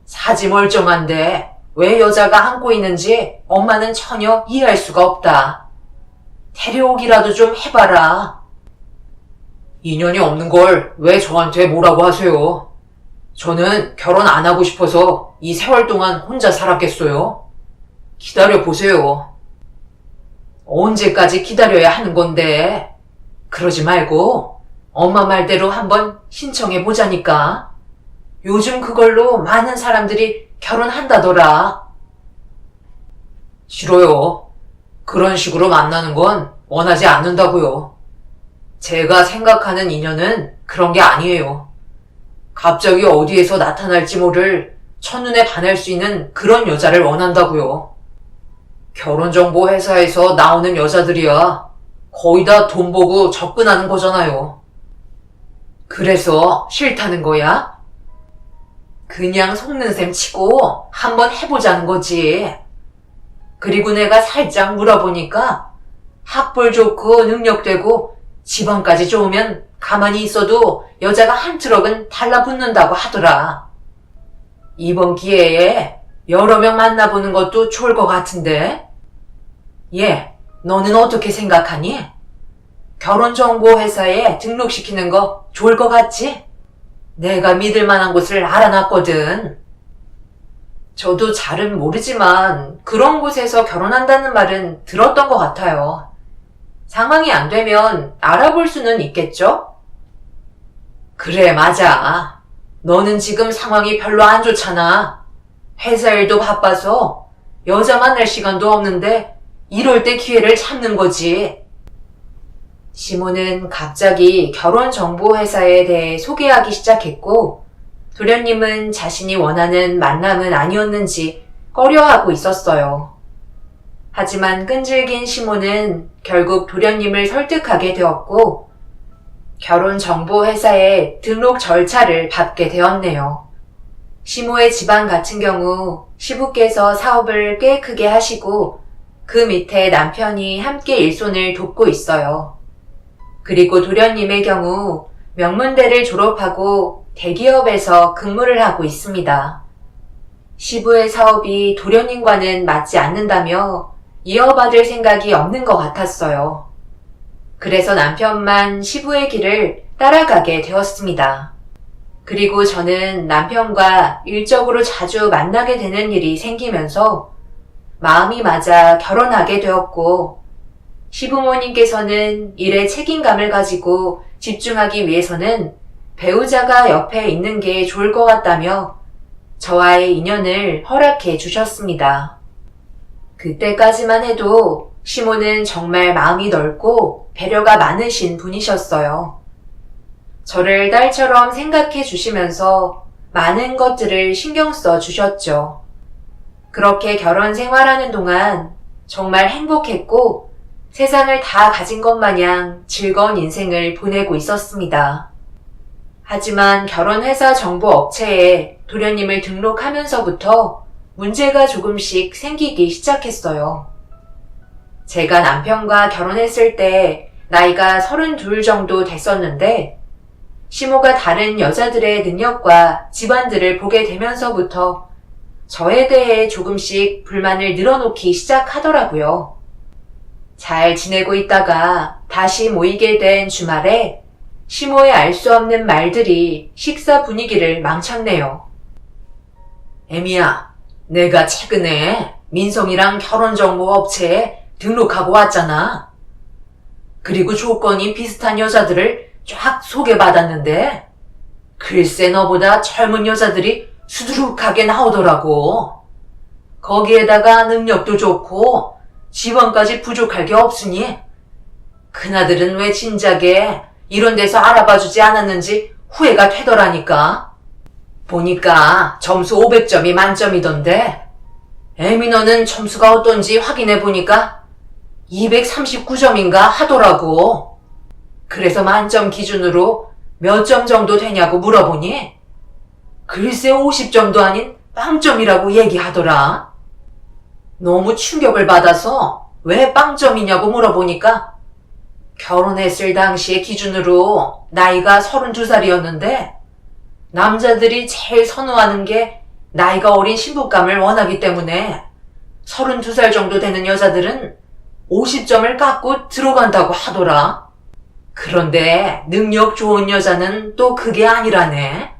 Speaker 1: 사지 멀쩡한데 왜 여자가 안고 있는지 엄마는 전혀 이해할 수가 없다. 데려오기라도 좀 해봐라. 인연이 없는 걸 왜 저한테 뭐라고 하세요? 저는 결혼 안 하고 싶어서 이 세월 동안 혼자 살았겠어요? 기다려보세요. 언제까지 기다려야 하는 건데? 그러지 말고 엄마 말대로 한번 신청해보자니까. 요즘 그걸로 많은 사람들이 결혼한다더라. 싫어요. 그런 식으로 만나는 건 원하지 않는다고요. 제가 생각하는 인연은 그런 게 아니에요. 갑자기 어디에서 나타날지 모를 첫눈에 반할 수 있는 그런 여자를 원한다고요. 결혼정보 회사에서 나오는 여자들이야 거의 다 돈 보고 접근하는 거잖아요. 그래서 싫다는 거야? 그냥 속는 셈 치고 한번 해보자는 거지. 그리고 내가 살짝 물어보니까 학벌 좋고 능력되고 지방까지 좋으면 가만히 있어도 여자가 한 트럭은 달라붙는다고 하더라. 이번 기회에 여러 명 만나보는 것도 좋을 것 같은데. 얘, 너는 어떻게 생각하니? 결혼정보회사에 등록시키는 거 좋을 것 같지? 내가 믿을 만한 곳을 알아놨거든. 저도 잘은 모르지만 그런 곳에서 결혼한다는 말은 들었던 것 같아요. 상황이 안 되면 알아볼 수는 있겠죠? 그래, 맞아. 너는 지금 상황이 별로 안 좋잖아. 회사 일도 바빠서 여자 만날 시간도 없는데 이럴 때 기회를 잡는 거지. 시모는 갑자기 결혼정보회사에 대해 소개하기 시작했고 도련님은 자신이 원하는 만남은 아니었는지 꺼려하고 있었어요. 하지만 끈질긴 시모는 결국 도련님을 설득하게 되었고 결혼정보회사에 등록 절차를 밟게 되었네요. 시모의 집안 같은 경우 시부께서 사업을 꽤 크게 하시고 그 밑에 남편이 함께 일손을 돕고 있어요. 그리고 도련님의 경우 명문대를 졸업하고 대기업에서 근무를 하고 있습니다. 시부의 사업이 도련님과는 맞지 않는다며 이어받을 생각이 없는 것 같았어요. 그래서 남편만 시부의 길을 따라가게 되었습니다. 그리고 저는 남편과 일적으로 자주 만나게 되는 일이 생기면서 마음이 맞아 결혼하게 되었고, 시부모님께서는 일에 책임감을 가지고 집중하기 위해서는 배우자가 옆에 있는 게 좋을 것 같다며 저와의 인연을 허락해 주셨습니다. 그때까지만 해도 시모는 정말 마음이 넓고 배려가 많으신 분이셨어요. 저를 딸처럼 생각해 주시면서 많은 것들을 신경 써 주셨죠. 그렇게 결혼 생활하는 동안 정말 행복했고 세상을 다 가진 것 마냥 즐거운 인생을 보내고 있었습니다. 하지만 결혼회사 정보 업체에 도련님을 등록하면서부터 문제가 조금씩 생기기 시작했어요. 제가 남편과 결혼했을 때 나이가 32 정도 됐었는데 시모가 다른 여자들의 능력과 집안들을 보게 되면서부터 저에 대해 조금씩 불만을 늘어놓기 시작하더라고요. 잘 지내고 있다가 다시 모이게 된 주말에 시모의 알 수 없는 말들이 식사 분위기를 망쳤네요.
Speaker 2: 애미야, 내가 최근에 민성이랑 결혼정보 업체에 등록하고 왔잖아. 그리고 조건이 비슷한 여자들을 쫙 소개받았는데 글쎄 너보다 젊은 여자들이 수두룩하게 나오더라고. 거기에다가 능력도 좋고 지원까지 부족할 게 없으니 그나들은 왜 진작에 이런 데서 알아봐주지 않았는지 후회가 되더라니까. 보니까 점수 500점이 만점이던데 애미 너는 점수가 어떤지 확인해보니까 239점인가 하더라고. 그래서 만점 기준으로 몇 점 정도 되냐고 물어보니 글쎄 50점도 아닌 빵점이라고 얘기하더라. 너무 충격을 받아서 왜 빵점이냐고 물어보니까 결혼했을 당시의 기준으로 나이가 32살이었는데 남자들이 제일 선호하는 게 나이가 어린 신부감을 원하기 때문에 32살 정도 되는 여자들은 50점을 깎고 들어간다고 하더라. 그런데 능력 좋은 여자는 또 그게 아니라네.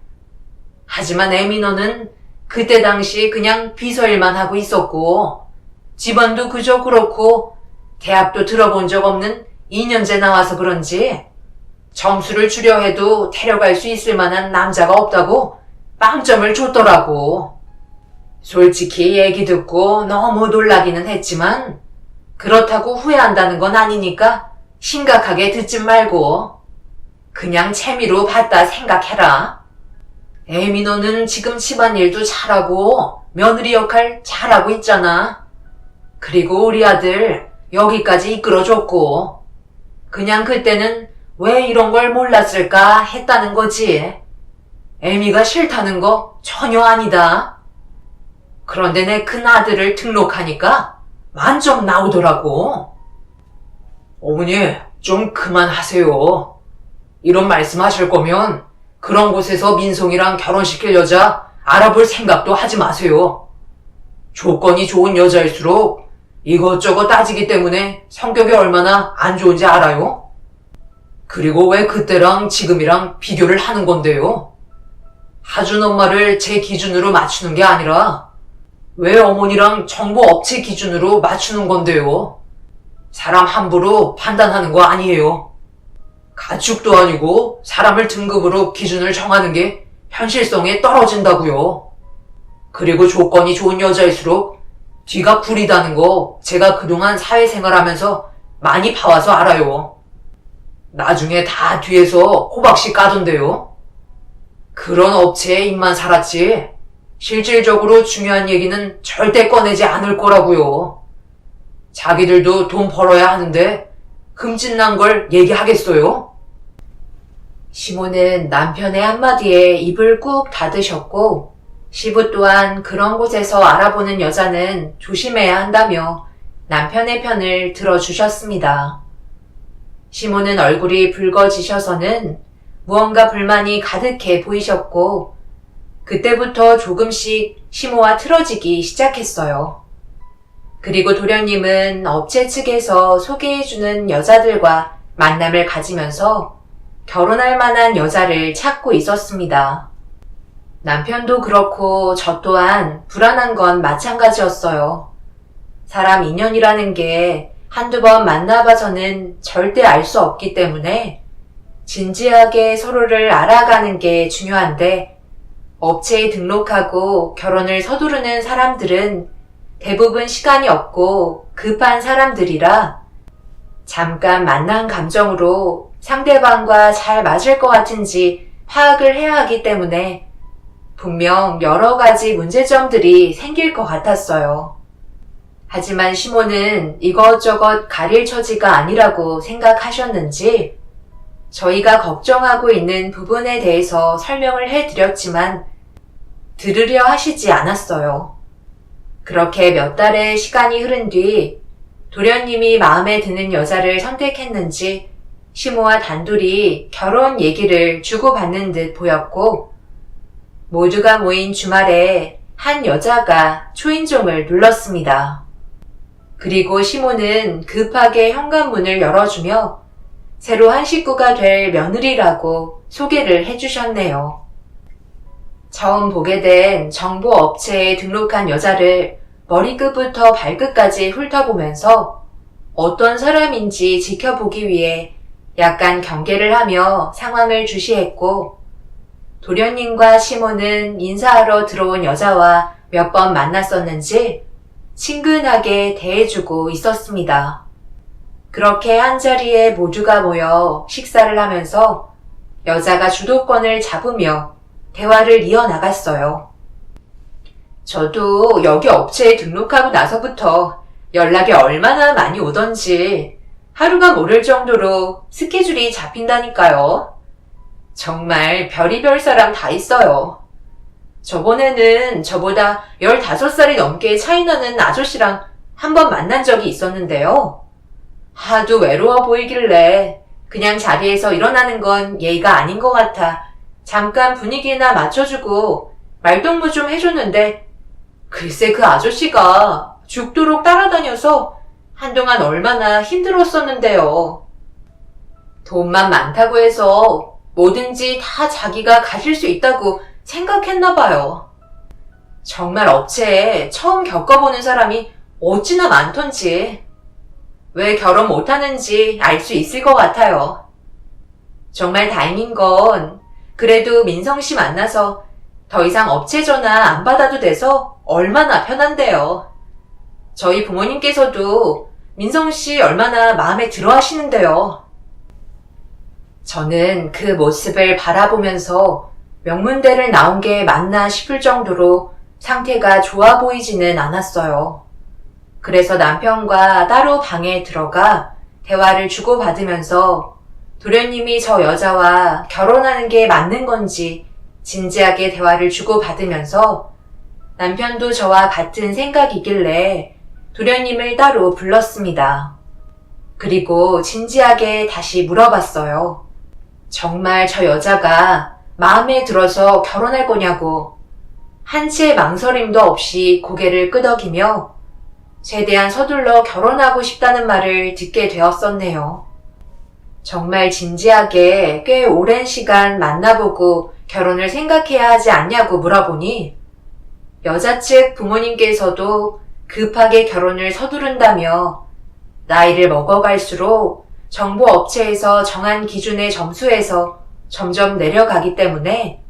Speaker 2: 하지만 에미너는 그때 당시 그냥 비서일만 하고 있었고 집안도 그저 그렇고 대학도 들어본 적 없는 2년제 나와서 그런지 점수를 주려 해도 데려갈 수 있을 만한 남자가 없다고 빵점을 줬더라고. 솔직히 얘기 듣고 너무 놀라기는 했지만 그렇다고 후회한다는 건 아니니까 심각하게 듣지 말고 그냥 재미로 봤다 생각해라. 에미 너는 지금 집안일도 잘하고 며느리 역할 잘하고 있잖아. 그리고 우리 아들 여기까지 이끌어줬고 그냥 그때는 왜 이런 걸 몰랐을까 했다는 거지. 에미가 싫다는 거 전혀 아니다. 그런데 내 큰 아들을 등록하니까 만점 나오더라고. 어머니, 좀 그만하세요. 이런 말씀 하실 거면 그런 곳에서 민송이랑 결혼시킬 여자 알아볼 생각도 하지 마세요. 조건이 좋은 여자일수록 이것저것 따지기 때문에 성격이 얼마나 안 좋은지 알아요? 그리고 왜 그때랑 지금이랑 비교를 하는 건데요? 하준 엄마를 제 기준으로 맞추는 게 아니라 왜 어머니랑 정보 업체 기준으로 맞추는 건데요? 사람 함부로 판단하는 거 아니에요. 가축도 아니고 사람을 등급으로 기준을 정하는 게 현실성에 떨어진다고요. 그리고 조건이 좋은 여자일수록 뒤가 구리다는 거 제가 그동안 사회생활하면서 많이 봐와서 알아요. 나중에 다 뒤에서 호박씨 까던데요. 그런 업체에 입만 살았지 실질적으로 중요한 얘기는 절대 꺼내지 않을 거라고요. 자기들도 돈 벌어야 하는데 흠집난 걸 얘기하겠어요? 시모는 남편의 한마디에 입을 꾹 닫으셨고 시부 또한 그런 곳에서 알아보는 여자는 조심해야 한다며 남편의 편을 들어주셨습니다. 시모는 얼굴이 붉어지셔서는 무언가 불만이 가득해 보이셨고 그때부터 조금씩 시모와 틀어지기 시작했어요. 그리고 도련님은 업체 측에서 소개해주는 여자들과 만남을 가지면서 결혼할 만한 여자를 찾고 있었습니다. 남편도 그렇고 저 또한 불안한 건 마찬가지였어요.
Speaker 1: 사람 인연이라는 게 한두 번 만나봐서는 절대 알 수 없기 때문에 진지하게 서로를 알아가는 게 중요한데, 업체에 등록하고 결혼을 서두르는 사람들은 대부분 시간이 없고 급한 사람들이라 잠깐 만난 감정으로 상대방과 잘 맞을 것 같은지 파악을 해야 하기 때문에 분명 여러 가지 문제점들이 생길 것 같았어요. 하지만 시모는 이것저것 가릴 처지가 아니라고 생각하셨는지 저희가 걱정하고 있는 부분에 대해서 설명을 해드렸지만 들으려 하시지 않았어요. 그렇게 몇 달의 시간이 흐른 뒤 도련님이 마음에 드는 여자를 선택했는지 시모와 단둘이 결혼 얘기를 주고받는 듯 보였고, 모두가 모인 주말에 한 여자가 초인종을 눌렀습니다. 그리고 시모는 급하게 현관문을 열어주며 새로 한 식구가 될 며느리라고 소개를 해주셨네요. 처음 보게 된 정보업체에 등록한 여자를 머리끝부터 발끝까지 훑어보면서 어떤 사람인지 지켜보기 위해 약간 경계를 하며 상황을 주시했고, 도련님과 시모는 인사하러 들어온 여자와 몇 번 만났었는지 친근하게 대해주고 있었습니다. 그렇게 한자리에 모두가 모여 식사를 하면서 여자가 주도권을 잡으며 대화를 이어나갔어요. 저도 여기 업체에 등록하고 나서부터 연락이 얼마나 많이 오던지 하루가 모를 정도로 스케줄이 잡힌다니까요. 정말 별의별 사람 다 있어요. 저번에는 저보다 15살이 넘게 차이나는 아저씨랑 한 번 만난 적이 있었는데요. 하도 외로워 보이길래 그냥 자리에서 일어나는 건 예의가 아닌 것 같아 잠깐 분위기나 맞춰주고 말동무 좀 해줬는데, 글쎄 그 아저씨가 죽도록 따라다녀서 한동안 얼마나 힘들었었는데요. 돈만 많다고 해서 뭐든지 다 자기가 가질 수 있다고 생각했나 봐요. 정말 업체에 처음 겪어보는 사람이 어찌나 많던지, 왜 결혼 못하는지 알 수 있을 것 같아요. 정말 다행인 건 그래도 민성씨 만나서 더 이상 업체 전화 안 받아도 돼서 얼마나 편한데요. 저희 부모님께서도 민성씨 얼마나 마음에 들어 하시는데요. 저는 그 모습을 바라보면서 명문대를 나온 게 맞나 싶을 정도로 상태가 좋아 보이지는 않았어요. 그래서 남편과 따로 방에 들어가 대화를 주고받으면서 도련님이 저 여자와 결혼하는 게 맞는 건지 진지하게 대화를 주고받으면서 남편도 저와 같은 생각이길래 도련님을 따로 불렀습니다. 그리고 진지하게 다시 물어봤어요. 정말 저 여자가 마음에 들어서 결혼할 거냐고. 한치의 망설임도 없이 고개를 끄덕이며 최대한 서둘러 결혼하고 싶다는 말을 듣게 되었었네요. 정말 진지하게 꽤 오랜 시간 만나보고 결혼을 생각해야 하지 않냐고 물어보니 여자 측 부모님께서도 급하게 결혼을 서두른다며 나이를 먹어갈수록 정보업체에서 정한 기준의 점수에서 점점 내려가기 때문에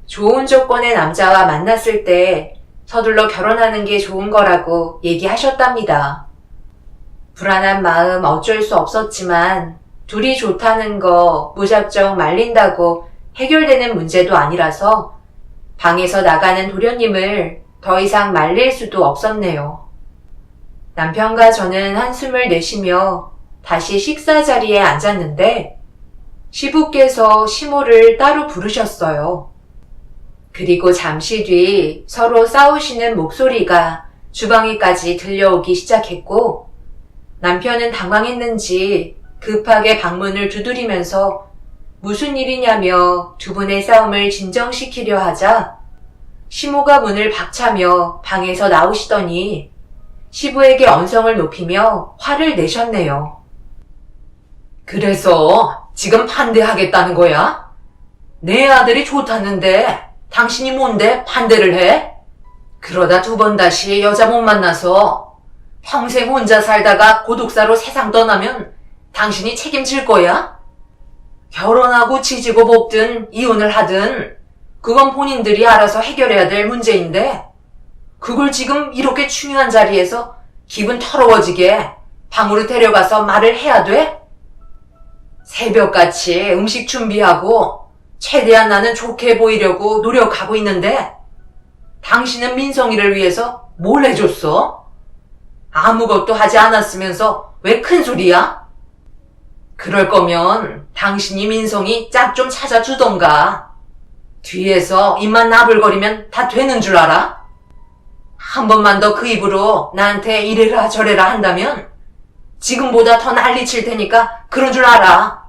Speaker 1: 좋은 조건의 남자와 만났을 때 서둘러 결혼하는 게 좋은 거라고 얘기하셨답니다. 불안한 마음 어쩔 수 없었지만 둘이 좋다는 거 무작정 말린다고 해결되는 문제도 아니라서 방에서 나가는 도련님을 더 이상 말릴 수도 없었네요. 남편과 저는 한숨을 내쉬며 다시 식사 자리에 앉았는데 시부께서 시모를 따로 부르셨어요. 그리고 잠시 뒤 서로 싸우시는 목소리가 주방에까지 들려오기 시작했고 남편은 당황했는지 급하게 방문을 두드리면서 무슨 일이냐며 두 분의 싸움을 진정시키려 하자 시모가 문을 박차며 방에서 나오시더니 시부에게 언성을 높이며 화를 내셨네요. 그래서 지금 반대하겠다는 거야? 내 아들이 좋다는데 당신이 뭔데 반대를 해? 그러다 두 번 다시 여자 못 만나서 평생 혼자 살다가 고독사로 세상 떠나면 당신이 책임질 거야? 결혼하고 지지고 볶든 이혼을 하든 그건 본인들이 알아서 해결해야 될 문제인데 그걸 지금 이렇게 중요한 자리에서 기분 더러워지게 방으로 데려가서 말을 해야 돼? 새벽같이 음식 준비하고 최대한 나는 좋게 보이려고 노력하고 있는데 당신은 민성이를 위해서 뭘 해줬어? 아무것도 하지 않았으면서 왜 큰 소리야? 그럴 거면 당신이 민성이 짝 좀 찾아주던가. 뒤에서 입만 나불거리면 다 되는 줄 알아? 한 번만 더 그 입으로 나한테 이래라 저래라 한다면 지금보다 더 난리칠 테니까 그런 줄 알아.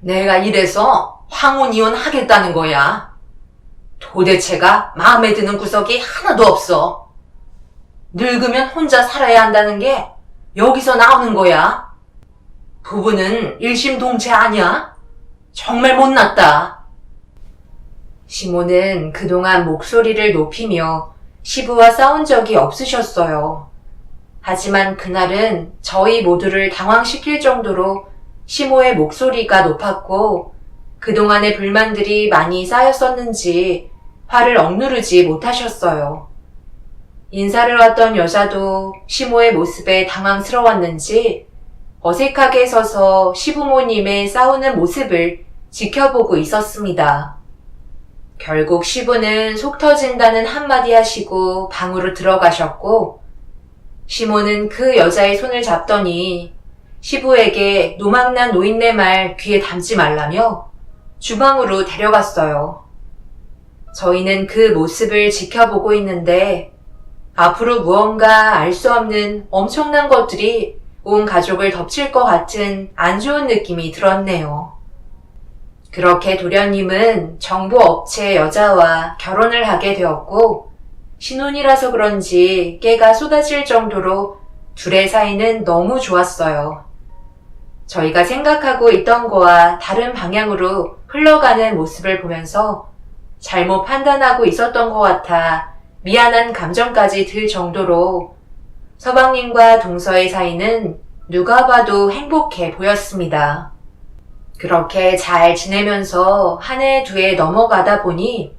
Speaker 1: 내가 이래서 황혼 이혼하겠다는 거야. 도대체가 마음에 드는 구석이 하나도 없어. 늙으면 혼자 살아야 한다는 게 여기서 나오는 거야. 부부는 일심동체 아니야? 정말 못났다. 시모는 그동안 목소리를 높이며 시부와 싸운 적이 없으셨어요. 하지만 그날은 저희 모두를 당황시킬 정도로 시모의 목소리가 높았고 그동안의 불만들이 많이 쌓였었는지 화를 억누르지 못하셨어요. 인사를 왔던 여자도 시모의 모습에 당황스러웠는지 어색하게 서서 시부모님의 싸우는 모습을 지켜보고 있었습니다. 결국 시부는 속 터진다는 한마디 하시고 방으로 들어가셨고 시모는 그 여자의 손을 잡더니 시부에게 노망난 노인네 말 귀에 담지 말라며 주방으로 데려갔어요. 저희는 그 모습을 지켜보고 있는데 앞으로 무언가 알 수 없는 엄청난 것들이 온 가족을 덮칠 것 같은 안 좋은 느낌이 들었네요. 그렇게 도련님은 정보업체 여자와 결혼을 하게 되었고 신혼이라서 그런지 깨가 쏟아질 정도로 둘의 사이는 너무 좋았어요. 저희가 생각하고 있던 거와 다른 방향으로 흘러가는 모습을 보면서 잘못 판단하고 있었던 것 같아 미안한 감정까지 들 정도로 서방님과 동서의 사이는 누가 봐도 행복해 보였습니다. 그렇게 잘 지내면서 한 해 두 해 넘어가다 보니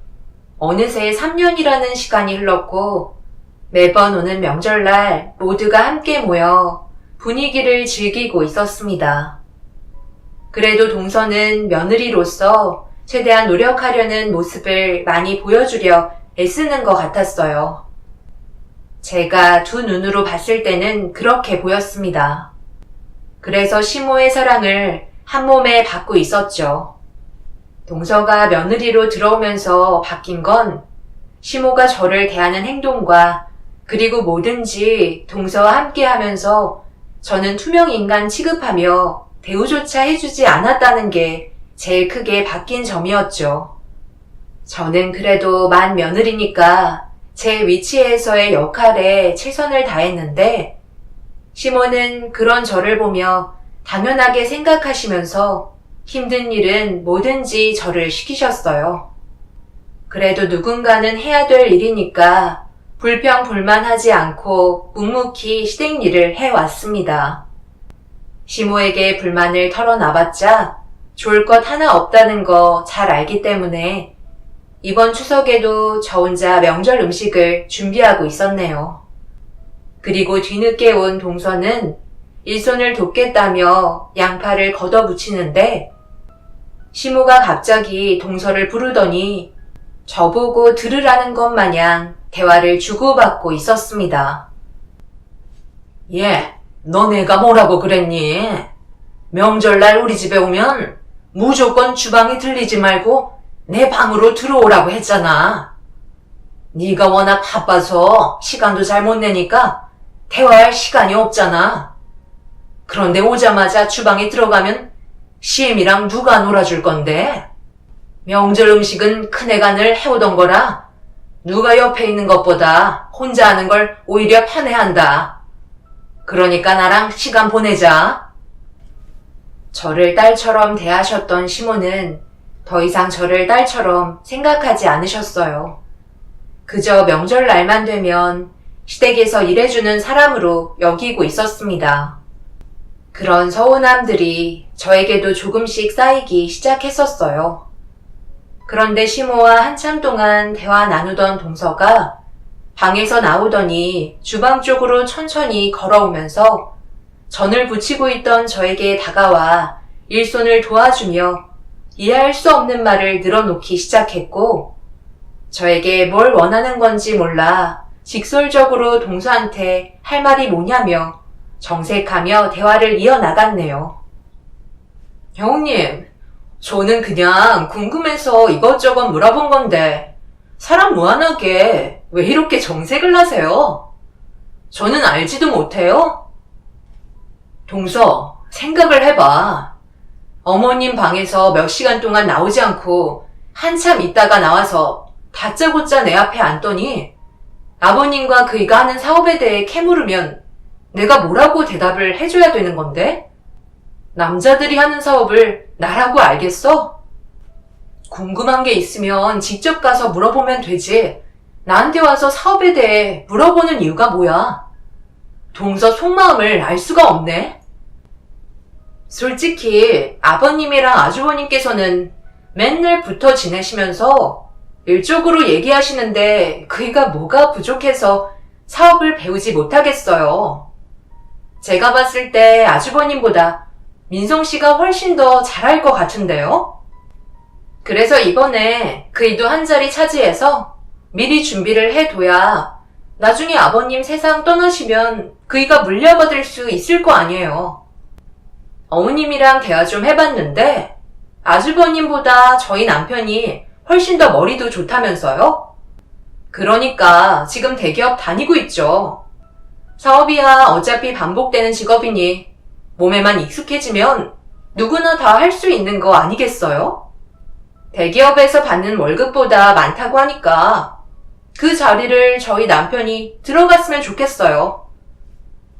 Speaker 1: 어느새 3년이라는 시간이 흘렀고 매번 오는 명절날 모두가 함께 모여 분위기를 즐기고 있었습니다. 그래도 동서는 며느리로서 최대한 노력하려는 모습을 많이 보여주려 애쓰는 것 같았어요. 제가 두 눈으로 봤을 때는 그렇게 보였습니다. 그래서 시모의 사랑을 한 몸에 받고 있었죠. 동서가 며느리로 들어오면서 바뀐 건 시모가 저를 대하는 행동과 그리고 뭐든지 동서와 함께 하면서 저는 투명 인간 취급하며 대우조차 해주지 않았다는 게 제일 크게 바뀐 점이었죠. 저는 그래도 만 며느리니까 제 위치에서의 역할에 최선을 다했는데 시모는 그런 저를 보며 당연하게 생각하시면서 힘든 일은 뭐든지 저를 시키셨어요. 그래도 누군가는 해야 될 일이니까 불평불만하지 않고 묵묵히 시댁 일을 해왔습니다. 시모에게 불만을 털어놔봤자 좋을 것 하나 없다는 거 잘 알기 때문에 이번 추석에도 저 혼자 명절 음식을 준비하고 있었네요. 그리고 뒤늦게 온 동서는 일손을 돕겠다며 양파를 걷어붙이는데 시모가 갑자기 동서를 부르더니 저보고 들으라는 것 마냥 대화를 주고받고 있었습니다. 너네가 뭐라고 그랬니? 명절날 우리 집에 오면 무조건 주방에 들리지 말고 내 방으로 들어오라고 했잖아. 네가 워낙 바빠서 시간도 잘 못 내니까 대화할 시간이 없잖아. 그런데 오자마자 주방에 들어가면 시엠이랑 누가 놀아줄 건데? 명절 음식은 큰애가 늘 해오던 거라 누가 옆에 있는 것보다 혼자 하는 걸 오히려 편해한다. 그러니까 나랑 시간 보내자. 저를 딸처럼 대하셨던 시모는 더 이상 저를 딸처럼 생각하지 않으셨어요. 그저 명절날만 되면 시댁에서 일해주는 사람으로 여기고 있었습니다. 그런 서운함들이 저에게도 조금씩 쌓이기 시작했었어요. 그런데 시모와 한참 동안 대화 나누던 동서가 방에서 나오더니 주방 쪽으로 천천히 걸어오면서 전을 부치고 있던 저에게 다가와 일손을 도와주며 이해할 수 없는 말을 늘어놓기 시작했고, 저에게 뭘 원하는 건지 몰라 직설적으로 동서한테 할 말이 뭐냐며 정색하며 대화를 이어나갔네요. 형님, 저는 그냥 궁금해서 이것저것 물어본 건데 사람 무한하게 왜 이렇게 정색을 하세요? 저는 알지도 못해요? 동서, 생각을 해봐. 어머님 방에서 몇 시간 동안 나오지 않고 한참 있다가 나와서 다짜고짜 내 앞에 앉더니 아버님과 그이가 하는 사업에 대해 캐물으면 내가 뭐라고 대답을 해줘야 되는 건데? 남자들이 하는 사업을 나라고 알겠어? 궁금한 게 있으면 직접 가서 물어보면 되지. 나한테 와서 사업에 대해 물어보는 이유가 뭐야? 동서 속마음을 알 수가 없네. 솔직히 아버님이랑 아주버님께서는 맨날 붙어 지내시면서 일적으로 얘기하시는데 그이가 뭐가 부족해서 사업을 배우지 못하겠어요. 제가 봤을 때 아주버님보다 민성 씨가 훨씬 더 잘할 것 같은데요? 그래서 이번에 그이도 한 자리 차지해서 미리 준비를 해둬야 나중에 아버님 세상 떠나시면 그이가 물려받을 수 있을 거 아니에요. 어머님이랑 대화 좀 해봤는데 아주버님보다 저희 남편이 훨씬 더 머리도 좋다면서요? 그러니까 지금 대기업 다니고 있죠. 사업이야 어차피 반복되는 직업이니 몸에만 익숙해지면 누구나 다 할 수 있는 거 아니겠어요? 대기업에서 받는 월급보다 많다고 하니까 그 자리를 저희 남편이 들어갔으면 좋겠어요.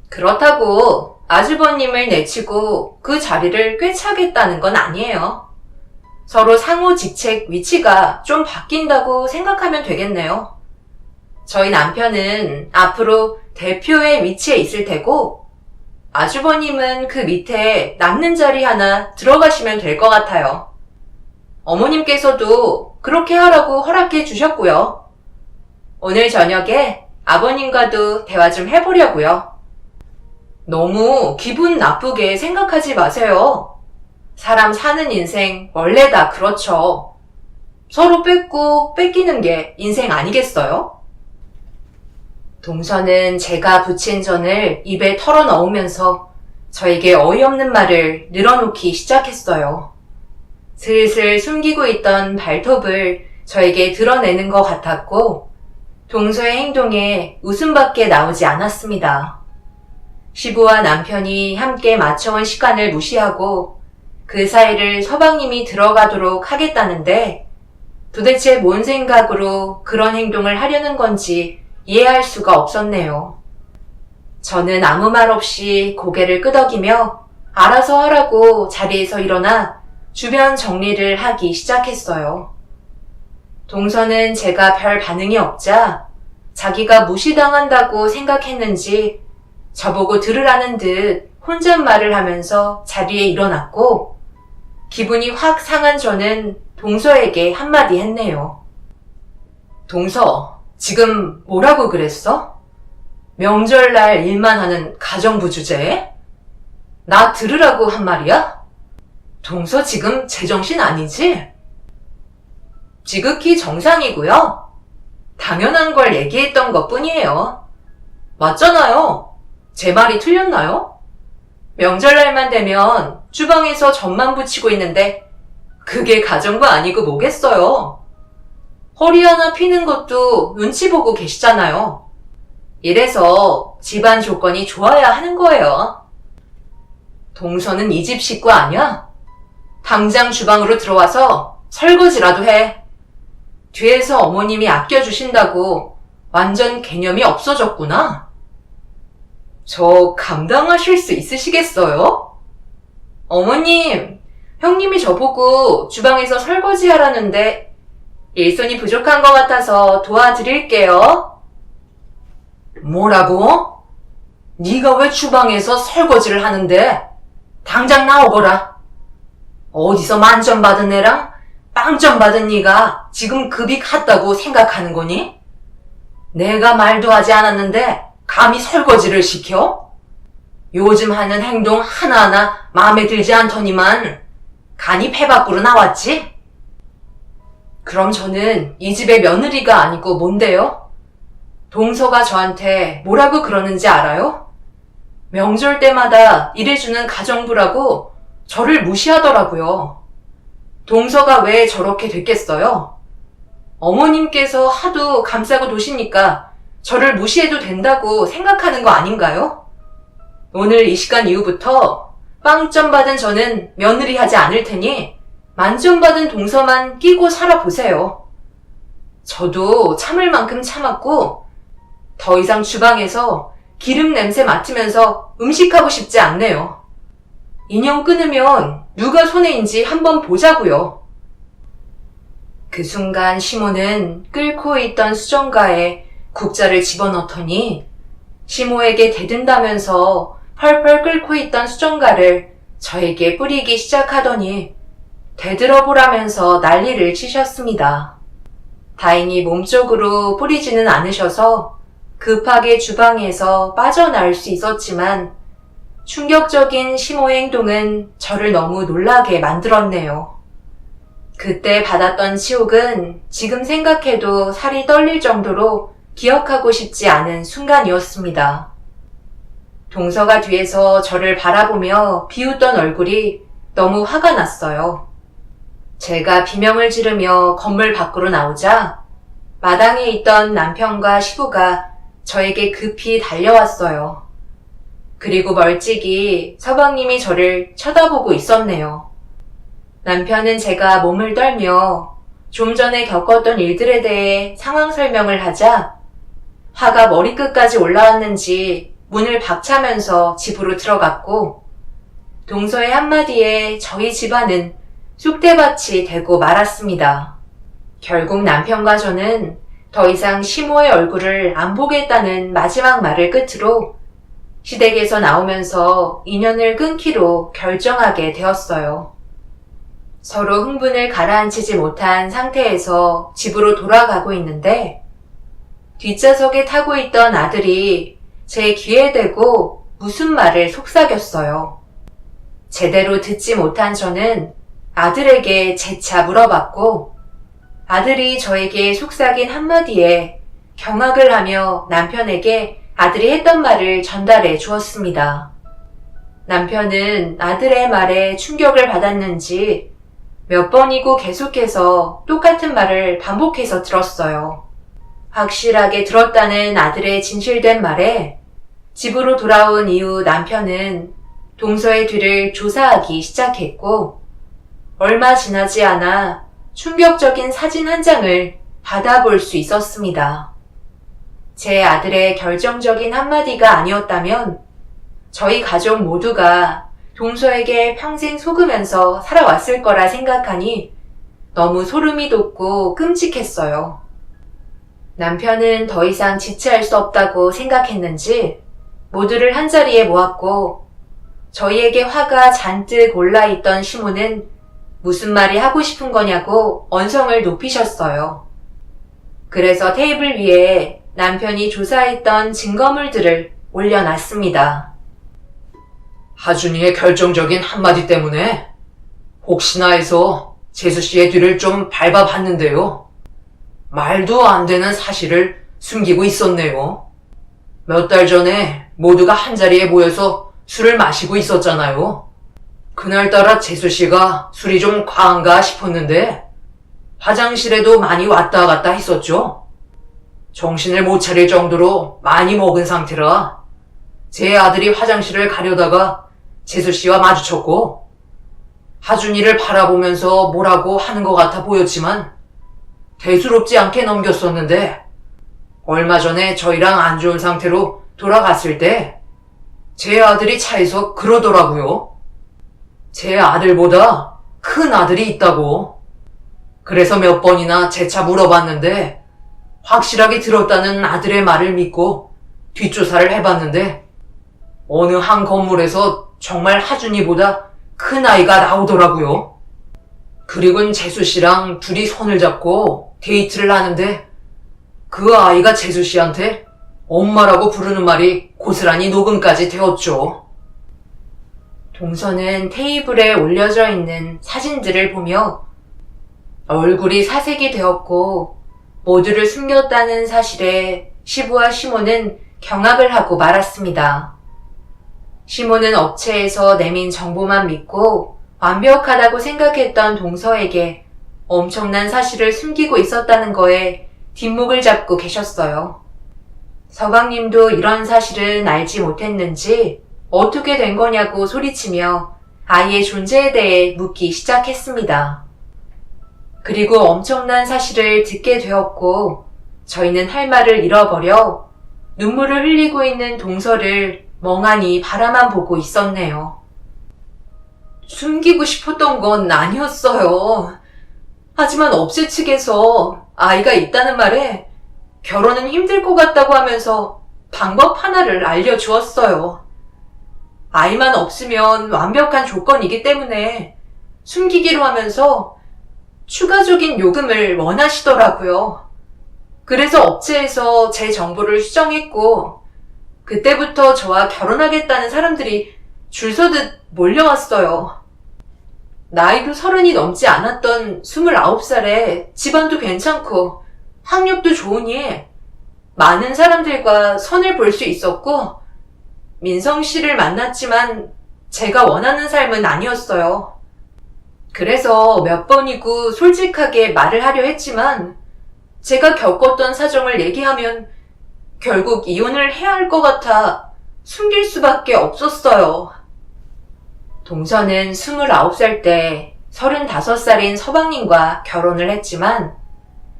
Speaker 1: 그렇다고 아주버님을 내치고 그 자리를 꿰차겠다는 건 아니에요. 서로 상호 직책 위치가 좀 바뀐다고 생각하면 되겠네요. 저희 남편은 앞으로 대표의 위치에 있을 테고 아주버님은 그 밑에 남는 자리 하나 들어가시면 될 것 같아요. 어머님께서도 그렇게 하라고 허락해 주셨고요. 오늘 저녁에 아버님과도 대화 좀 해보려고요. 너무 기분 나쁘게 생각하지 마세요. 사람 사는 인생 원래 다 그렇죠. 서로 뺏고 뺏기는 게 인생 아니겠어요? 동서는 제가 부친 전을 입에 털어 넣으면서 저에게 어이없는 말을 늘어놓기 시작했어요. 슬슬 숨기고 있던 발톱을 저에게 드러내는 것 같았고 동서의 행동에 웃음밖에 나오지 않았습니다. 시부와 남편이 함께 맞춰온 시간을 무시하고 그 사이를 서방님이 들어가도록 하겠다는데 도대체 뭔 생각으로 그런 행동을 하려는 건지 이해할 수가 없었네요. 저는 아무 말 없이 고개를 끄덕이며 알아서 하라고 자리에서 일어나 주변 정리를 하기 시작했어요. 동서는 제가 별 반응이 없자 자기가 무시당한다고 생각했는지 저보고 들으라는 듯 혼잣말을 하면서 자리에 일어났고 기분이 확 상한 저는 동서에게 한마디 했네요. 동서, 지금 뭐라고 그랬어? 명절날 일만 하는 가정부 주제에? 나 들으라고 한 말이야? 동서 지금 제정신 아니지? 지극히 정상이고요. 당연한 걸 얘기했던 것 뿐이에요. 맞잖아요. 제 말이 틀렸나요? 명절날만 되면 주방에서 전만 부치고 있는데 그게 가정부 아니고 뭐겠어요. 허리 하나 피는 것도 눈치 보고 계시잖아요. 이래서 집안 조건이 좋아야 하는 거예요. 동서는 이 집 식구 아니야? 당장 주방으로 들어와서 설거지라도 해. 뒤에서 어머님이 아껴주신다고 완전 개념이 없어졌구나. 저 감당하실 수 있으시겠어요? 어머님, 형님이 저보고 주방에서 설거지 하라는데 일손이 부족한 것 같아서 도와드릴게요. 뭐라고? 네가 왜 주방에서 설거지를 하는데? 당장 나오거라. 어디서 만점 받은 애랑 빵점 받은 네가 지금 급이 같다고 생각하는 거니? 내가 말도 하지 않았는데 감히 설거지를 시켜? 요즘 하는 행동 하나하나 마음에 들지 않더니만 간이 배 밖으로 나왔지? 그럼 저는 이 집의 며느리가 아니고 뭔데요? 동서가 저한테 뭐라고 그러는지 알아요? 명절 때마다 일해주는 가정부라고 저를 무시하더라고요. 동서가 왜 저렇게 됐겠어요? 어머님께서 하도 감싸고 도시니까 저를 무시해도 된다고 생각하는 거 아닌가요? 오늘 이 시간 이후부터 빵점 받은 저는 며느리 하지 않을 테니 만점 받은 동서만 끼고 살아보세요. 저도 참을 만큼 참았고 더 이상 주방에서 기름 냄새 맡으면서 음식하고 싶지 않네요. 인연 끊으면 누가 손해인지 한번 보자고요. 그 순간 시모는 끓고 있던 수정가에 국자를 집어넣더니 시모에게 대든다면서 펄펄 끓고 있던 수정가를 저에게 뿌리기 시작하더니 대들어보라면서 난리를 치셨습니다. 다행히 몸쪽으로 뿌리지는 않으셔서 급하게 주방에서 빠져나올 수 있었지만 충격적인 시모의 행동은 저를 너무 놀라게 만들었네요. 그때 받았던 치욕은 지금 생각해도 살이 떨릴 정도로 기억하고 싶지 않은 순간이었습니다. 동서가 뒤에서 저를 바라보며 비웃던 얼굴이 너무 화가 났어요. 제가 비명을 지르며 건물 밖으로 나오자 마당에 있던 남편과 시부가 저에게 급히 달려왔어요. 그리고 멀찍이 서방님이 저를 쳐다보고 있었네요. 남편은 제가 몸을 떨며 좀 전에 겪었던 일들에 대해 상황 설명을 하자 화가 머리끝까지 올라왔는지 문을 박차면서 집으로 들어갔고 동서의 한마디에 저희 집안은 쑥대밭이 되고 말았습니다. 결국 남편과 저는 더 이상 시모의 얼굴을 안 보겠다는 마지막 말을 끝으로 시댁에서 나오면서 인연을 끊기로 결정하게 되었어요. 서로 흥분을 가라앉히지 못한 상태에서 집으로 돌아가고 있는데 뒷좌석에 타고 있던 아들이 제 귀에 대고 무슨 말을 속삭였어요. 제대로 듣지 못한 저는 아들에게 재차 물어봤고 아들이 저에게 속삭인 한마디에 경악을 하며 남편에게 아들이 했던 말을 전달해 주었습니다. 남편은 아들의 말에 충격을 받았는지 몇 번이고 계속해서 똑같은 말을 반복해서 들었어요. 확실하게 들었다는 아들의 진실된 말에 집으로 돌아온 이후 남편은 동서의 뒤를 조사하기 시작했고 얼마 지나지 않아 충격적인 사진 한 장을 받아볼 수 있었습니다. 제 아들의 결정적인 한마디가 아니었다면 저희 가족 모두가 동서에게 평생 속으면서 살아왔을 거라 생각하니 너무 소름이 돋고 끔찍했어요. 남편은 더 이상 지체할 수 없다고 생각했는지 모두를 한자리에 모았고 저희에게 화가 잔뜩 올라있던 시모는 무슨 말이 하고 싶은 거냐고 언성을 높이셨어요. 그래서 테이블 위에 남편이 조사했던 증거물들을 올려놨습니다.
Speaker 2: 하준이의 결정적인 한마디 때문에 혹시나 해서 재수씨의 뒤를 좀 밟아봤는데요. 말도 안 되는 사실을 숨기고 있었네요. 몇 달 전에 모두가 한자리에 모여서 술을 마시고 있었잖아요. 그날따라 재수씨가 술이 좀 과한가 싶었는데 화장실에도 많이 왔다 갔다 했었죠. 정신을 못 차릴 정도로 많이 먹은 상태라 제 아들이 화장실을 가려다가 재수씨와 마주쳤고 하준이를 바라보면서 뭐라고 하는 것 같아 보였지만 대수롭지 않게 넘겼었는데 얼마 전에 저희랑 안 좋은 상태로 돌아갔을 때 제 아들이 차에서 그러더라고요. 제 아들보다 큰 아들이 있다고. 그래서 몇 번이나 재차 물어봤는데 확실하게 들었다는 아들의 말을 믿고 뒷조사를 해봤는데 어느 한 건물에서 정말 하준이보다 큰 아이가 나오더라고요. 그리고는 재수 씨랑 둘이 손을 잡고 데이트를 하는데 그 아이가 재수 씨한테 엄마라고 부르는 말이 고스란히 녹음까지 되었죠.
Speaker 1: 동서는 테이블에 올려져 있는 사진들을 보며 얼굴이 사색이 되었고 모두를 숨겼다는 사실에 시부와 시모는 경악을 하고 말았습니다. 시모는 업체에서 내민 정보만 믿고 완벽하다고 생각했던 동서에게 엄청난 사실을 숨기고 있었다는 거에 뒷목을 잡고 계셨어요. 서방님도 이런 사실은 알지 못했는지 어떻게 된 거냐고 소리치며 아이의 존재에 대해 묻기 시작했습니다. 그리고 엄청난 사실을 듣게 되었고 저희는 할 말을 잃어버려 눈물을 흘리고 있는 동서를 멍하니 바라만 보고 있었네요. 숨기고 싶었던 건 아니었어요. 하지만 업체 측에서 아이가 있다는 말에 결혼은 힘들 것 같다고 하면서 방법 하나를 알려주었어요. 아이만 없으면 완벽한 조건이기 때문에 숨기기로 하면서 추가적인 요금을 원하시더라고요. 그래서 업체에서 제 정보를 수정했고 그때부터 저와 결혼하겠다는 사람들이 줄 서듯 몰려왔어요. 나이도 30이 넘지 않았던 29살에 집안도 괜찮고 학력도 좋으니 많은 사람들과 선을 볼 수 있었고 민성 씨를 만났지만 제가 원하는 삶은 아니었어요. 그래서 몇 번이고 솔직하게 말을 하려 했지만 제가 겪었던 사정을 얘기하면 결국 이혼을 해야 할 것 같아 숨길 수밖에 없었어요. 동서는 29살 때 35살인 서방님과 결혼을 했지만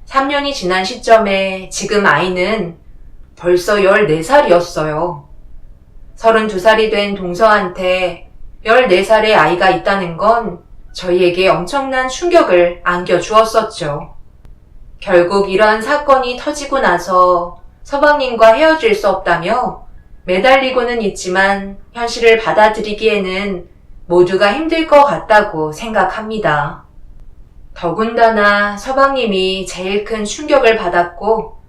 Speaker 1: 3년이 지난 시점에 지금 아이는 벌써 14살이었어요. 32살이 된 동서한테 14살의 아이가 있다는 건 저희에게 엄청난 충격을 안겨주었었죠. 결국 이러한 사건이 터지고 나서 서방님과 헤어질 수 없다며 매달리고는 있지만 현실을 받아들이기에는 모두가 힘들 것 같다고 생각합니다. 더군다나 서방님이 제일 큰 충격을 받았고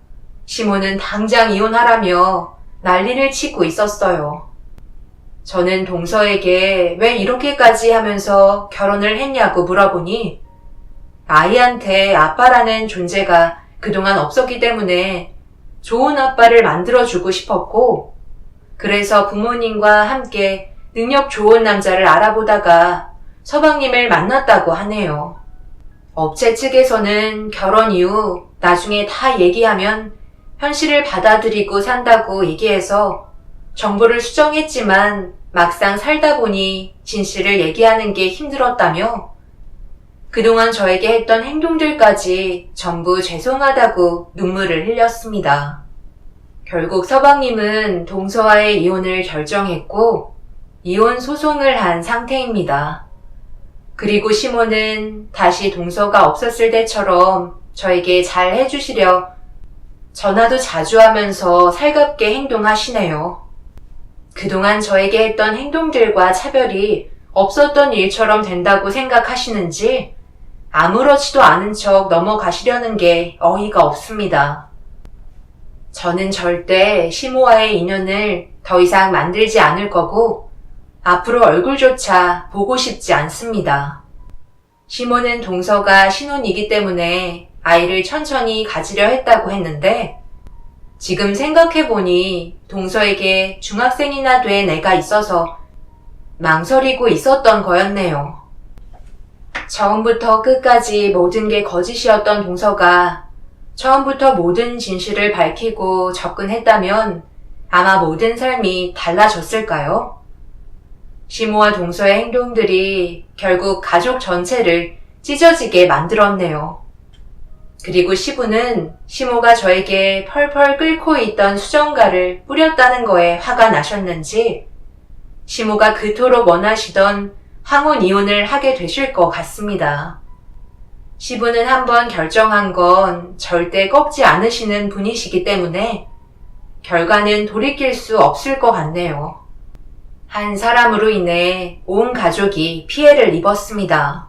Speaker 1: 시모는 당장 이혼하라며 난리를 치고 있었어요. 저는 동서에게 왜 이렇게까지 하면서 결혼을 했냐고 물어보니 아이한테 아빠라는 존재가 그동안 없었기 때문에 좋은 아빠를 만들어주고 싶었고 그래서 부모님과 함께 능력 좋은 남자를 알아보다가 서방님을 만났다고 하네요. 업체 측에서는 결혼 이후 나중에 다 얘기하면 현실을 받아들이고 산다고 얘기해서 정보를 수정했지만 막상 살다 보니 진실을 얘기하는 게 힘들었다며 그동안 저에게 했던 행동들까지 전부 죄송하다고 눈물을 흘렸습니다. 결국 서방님은 동서와의 이혼을 결정했고 이혼 소송을 한 상태입니다. 그리고 시모는 다시 동서가 없었을 때처럼 저에게 잘 해주시려 전화도 자주 하면서 살갑게 행동하시네요. 그동안 저에게 했던 행동들과 차별이 없었던 일처럼 된다고 생각하시는지 아무렇지도 않은 척 넘어가시려는 게 어이가 없습니다. 저는 절대 시모와의 인연을 더 이상 만들지 않을 거고 앞으로 얼굴조차 보고 싶지 않습니다. 시모는 동서가 신혼이기 때문에 아이를 천천히 가지려 했다고 했는데 지금 생각해보니 동서에게 중학생이나 된 애가 있어서 망설이고 있었던 거였네요. 처음부터 끝까지 모든 게 거짓이었던 동서가 처음부터 모든 진실을 밝히고 접근했다면 아마 모든 삶이 달라졌을까요? 시모와 동서의 행동들이 결국 가족 전체를 찢어지게 만들었네요. 그리고 시부는 시모가 저에게 펄펄 끓고 있던 수정가를 뿌렸다는 거에 화가 나셨는지 시모가 그토록 원하시던 황혼 이혼을 하게 되실 것 같습니다. 시부는 한번 결정한 건 절대 꺾지 않으시는 분이시기 때문에 결과는 돌이킬 수 없을 것 같네요. 한 사람으로 인해 온 가족이 피해를 입었습니다.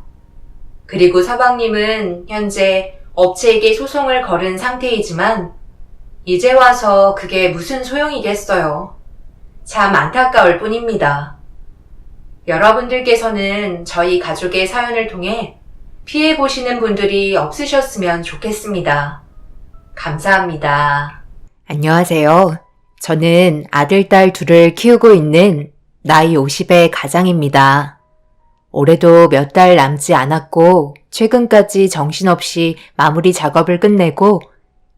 Speaker 1: 그리고 서방님은 현재 업체에게 소송을 걸은 상태이지만 이제 와서 그게 무슨 소용이겠어요. 참 안타까울 뿐입니다. 여러분들께서는 저희 가족의 사연을 통해 피해 보시는 분들이 없으셨으면 좋겠습니다. 감사합니다. 안녕하세요. 저는 아들, 딸 둘을 키우고 있는 나이 50의 가장입니다. 올해도 몇 달 남지 않았고 최근까지 정신없이 마무리 작업을 끝내고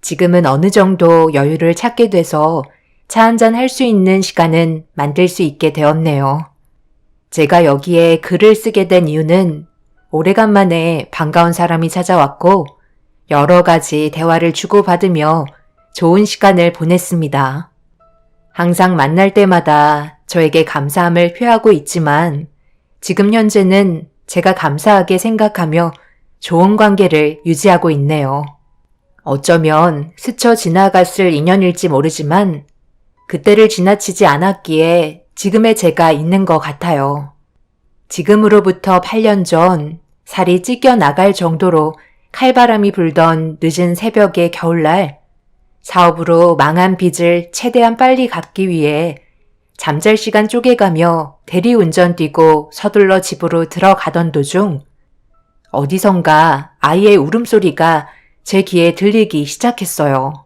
Speaker 1: 지금은 어느 정도 여유를 찾게 돼서 차 한잔 할 수 있는 시간은 만들 수 있게 되었네요. 제가 여기에 글을 쓰게 된 이유는 오래간만에 반가운 사람이 찾아왔고 여러 가지 대화를 주고받으며 좋은 시간을 보냈습니다. 항상 만날 때마다 저에게 감사함을 표하고 있지만 지금 현재는 제가 감사하게 생각하며 좋은 관계를 유지하고 있네요. 어쩌면 스쳐 지나갔을 인연일지 모르지만 그때를 지나치지 않았기에 지금의 제가 있는 것 같아요. 지금으로부터 8년 전 살이 찢겨 나갈 정도로 칼바람이 불던 늦은 새벽의 겨울날 사업으로 망한 빚을 최대한 빨리 갚기 위해 잠잘 시간 쪼개가며 대리운전 뛰고 서둘러 집으로 들어가던 도중 어디선가 아이의 울음소리가 제 귀에 들리기 시작했어요.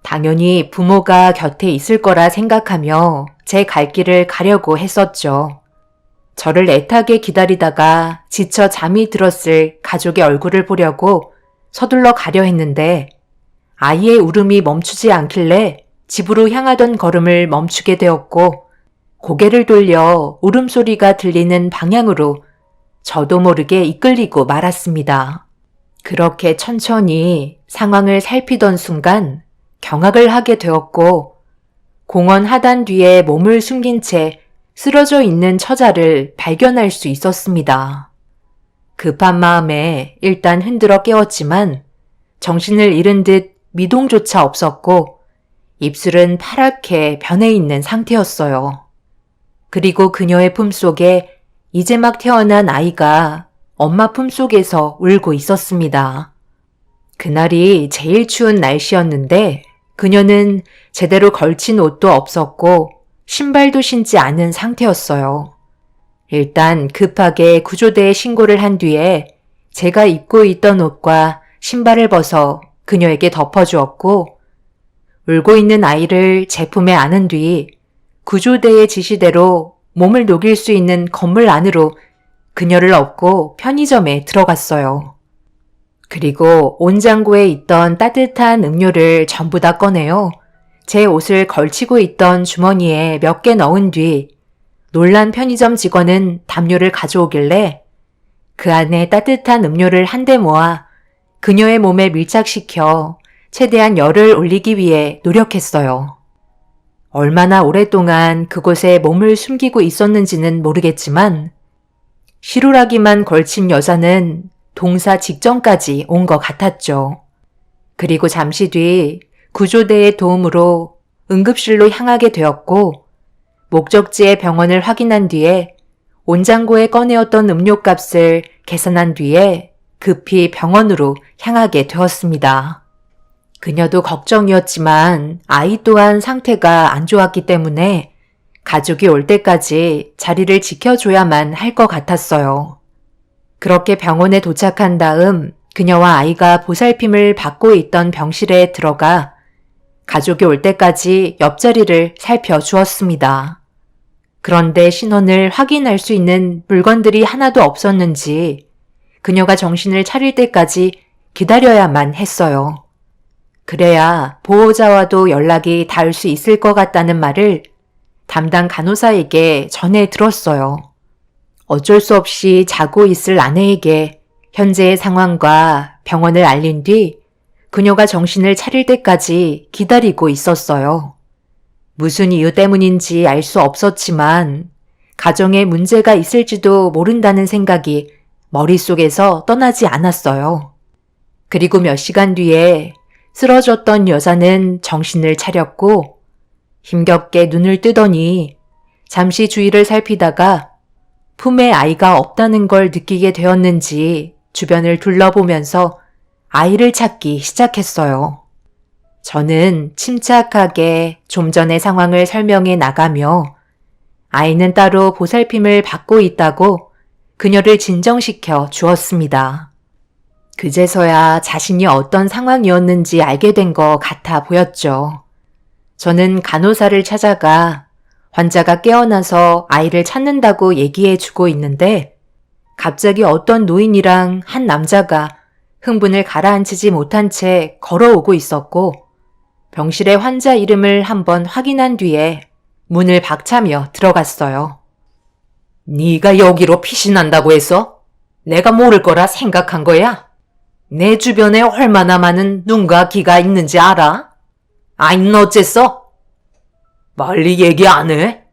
Speaker 1: 당연히 부모가 곁에 있을 거라 생각하며 제 갈 길을 가려고 했었죠. 저를 애타게 기다리다가 지쳐 잠이 들었을 가족의 얼굴을 보려고 서둘러 가려 했는데 아이의 울음이 멈추지 않길래 집으로 향하던 걸음을 멈추게 되었고 고개를 돌려 울음소리가 들리는 방향으로 저도 모르게 이끌리고 말았습니다. 그렇게 천천히 상황을 살피던 순간 경악을 하게 되었고 공원 하단 뒤에 몸을 숨긴 채 쓰러져 있는 처자를 발견할 수 있었습니다. 급한 마음에 일단 흔들어 깨웠지만 정신을 잃은 듯 미동조차 없었고 입술은 파랗게 변해 있는 상태였어요. 그리고 그녀의 품속에 이제 막 태어난 아이가 엄마 품속에서 울고 있었습니다. 그날이 제일 추운 날씨였는데 그녀는 제대로 걸친 옷도 없었고 신발도 신지 않은 상태였어요. 일단 급하게 구조대에 신고를 한 뒤에 제가 입고 있던 옷과 신발을 벗어 그녀에게 덮어주었고 울고 있는 아이를 제품에 안은 뒤 구조대의 지시대로 몸을 녹일 수 있는 건물 안으로 그녀를 업고 편의점에 들어갔어요. 그리고 온장고에 있던 따뜻한 음료를 전부 다 꺼내어 제 옷을 걸치고 있던 주머니에 몇 개 넣은 뒤 놀란 편의점 직원은 담요를 가져오길래 그 안에 따뜻한 음료를 한데 모아 그녀의 몸에 밀착시켜 최대한 열을 올리기 위해 노력했어요. 얼마나 오랫동안 그곳에 몸을 숨기고 있었는지는 모르겠지만 시루라기만 걸친 여자는 동사 직전까지 온 것 같았죠. 그리고 잠시 뒤 구조대의 도움으로 응급실로 향하게 되었고 목적지의 병원을 확인한 뒤에 온장고에 꺼내었던 음료값을 계산한 뒤에 급히 병원으로 향하게 되었습니다. 그녀도 걱정이었지만 아이 또한 상태가 안 좋았기 때문에 가족이 올 때까지 자리를 지켜줘야만 할 것 같았어요. 그렇게 병원에 도착한 다음 그녀와 아이가 보살핌을 받고 있던 병실에 들어가 가족이 올 때까지 옆자리를 살펴주었습니다. 그런데 신원을 확인할 수 있는 물건들이 하나도 없었는지 그녀가 정신을 차릴 때까지 기다려야만 했어요. 그래야 보호자와도 연락이 닿을 수 있을 것 같다는 말을 담당 간호사에게 전해 들었어요. 어쩔 수 없이 자고 있을 아내에게 현재의 상황과 병원을 알린 뒤 그녀가 정신을 차릴 때까지 기다리고 있었어요. 무슨 이유 때문인지 알 수 없었지만 가정에 문제가 있을지도 모른다는 생각이 머릿속에서 떠나지 않았어요. 그리고 몇 시간 뒤에 쓰러졌던 여자는 정신을 차렸고 힘겹게 눈을 뜨더니 잠시 주위를 살피다가 품에 아이가 없다는 걸 느끼게 되었는지 주변을 둘러보면서 아이를 찾기 시작했어요. 저는 침착하게 좀 전의 상황을 설명해 나가며 아이는 따로 보살핌을 받고 있다고 그녀를 진정시켜 주었습니다. 그제서야 자신이 어떤 상황이었는지 알게 된 것 같아 보였죠. 저는 간호사를 찾아가 환자가 깨어나서 아이를 찾는다고 얘기해 주고 있는데 갑자기 어떤 노인이랑 한 남자가 흥분을 가라앉히지 못한 채 걸어오고 있었고 병실의 환자 이름을 한번 확인한 뒤에 문을 박차며 들어갔어요. 네가 여기로 피신한다고 해서 내가 모를 거라 생각한 거야? 내 주변에 얼마나 많은 눈과 귀가 있는지 알아? 아이는 어쨌어? 빨리 얘기 안 해?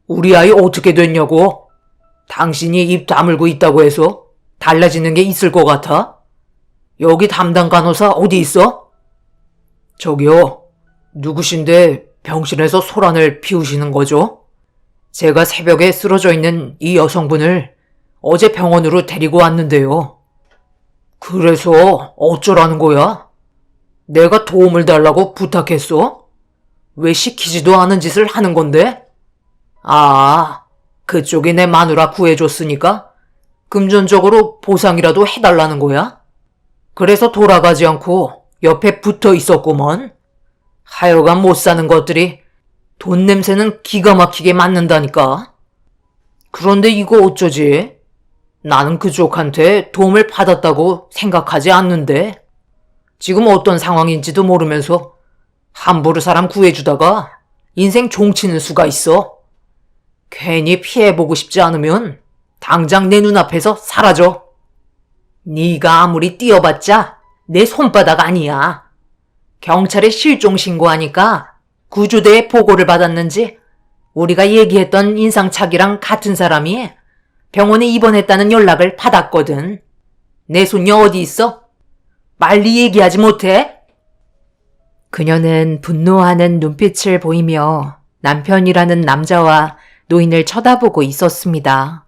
Speaker 1: 우리 아이 어떻게 됐냐고? 당신이 입 다물고 있다고 해서 달라지는 게 있을 것 같아? 여기 담당 간호사 어디 있어? 저기요, 누구신데 병실에서 소란을 피우시는 거죠? 제가 새벽에 쓰러져 있는 이 여성분을 어제 병원으로 데리고 왔는데요. 그래서 어쩌라는 거야? 내가 도움을 달라고 부탁했어? 왜 시키지도 않은 짓을 하는 건데? 아, 그쪽이 내 마누라 구해줬으니까 금전적으로 보상이라도 해달라는 거야? 그래서 돌아가지 않고 옆에 붙어 있었구먼. 하여간 못 사는 것들이 돈 냄새는 기가 막히게 맡는다니까. 그런데 이거 어쩌지? 나는 그쪽한테 도움을 받았다고 생각하지 않는데 지금 어떤 상황인지도 모르면서 함부로 사람 구해주다가 인생 종치는 수가 있어. 괜히 피해보고 싶지 않으면 당장 내 눈앞에서 사라져. 네가 아무리 뛰어봤자 내 손바닥 아니야. 경찰에 실종 신고하니까 구조대에 보고를 받았는지 우리가 얘기했던 인상착의랑 같은 사람이 병원에 입원했다는 연락을 받았거든. 내 손녀 어디 있어? 빨리 얘기하지 못해? 그녀는 분노하는 눈빛을 보이며 남편이라는 남자와 노인을 쳐다보고 있었습니다.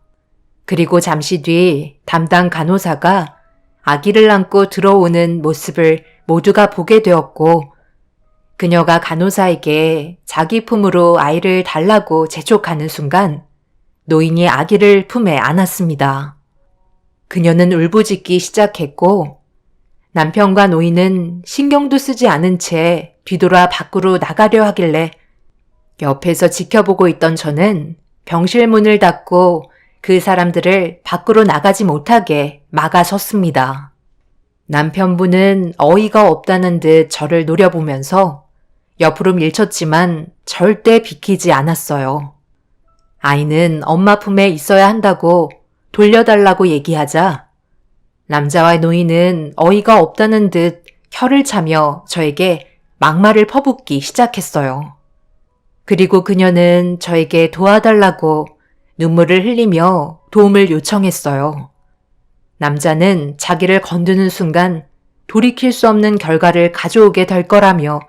Speaker 1: 그리고 잠시 뒤 담당 간호사가 아기를 안고 들어오는 모습을 모두가 보게 되었고 그녀가 간호사에게 자기 품으로 아이를 달라고 재촉하는 순간 노인이 아기를 품에 안았습니다. 그녀는 울부짖기 시작했고 남편과 노인은 신경도 쓰지 않은 채 뒤돌아 밖으로 나가려 하길래 옆에서 지켜보고 있던 저는 병실 문을 닫고 그 사람들을 밖으로 나가지 못하게 막아섰습니다. 남편분은 어이가 없다는 듯 저를 노려보면서 옆으로 밀쳤지만 절대 비키지 않았어요. 아이는 엄마 품에 있어야 한다고 돌려달라고 얘기하자 남자와 노인은 어이가 없다는 듯 혀를 차며 저에게 막말을 퍼붓기 시작했어요. 그리고 그녀는 저에게 도와달라고 눈물을 흘리며 도움을 요청했어요. 남자는 자기를 건드는 순간 돌이킬 수 없는 결과를 가져오게 될 거라며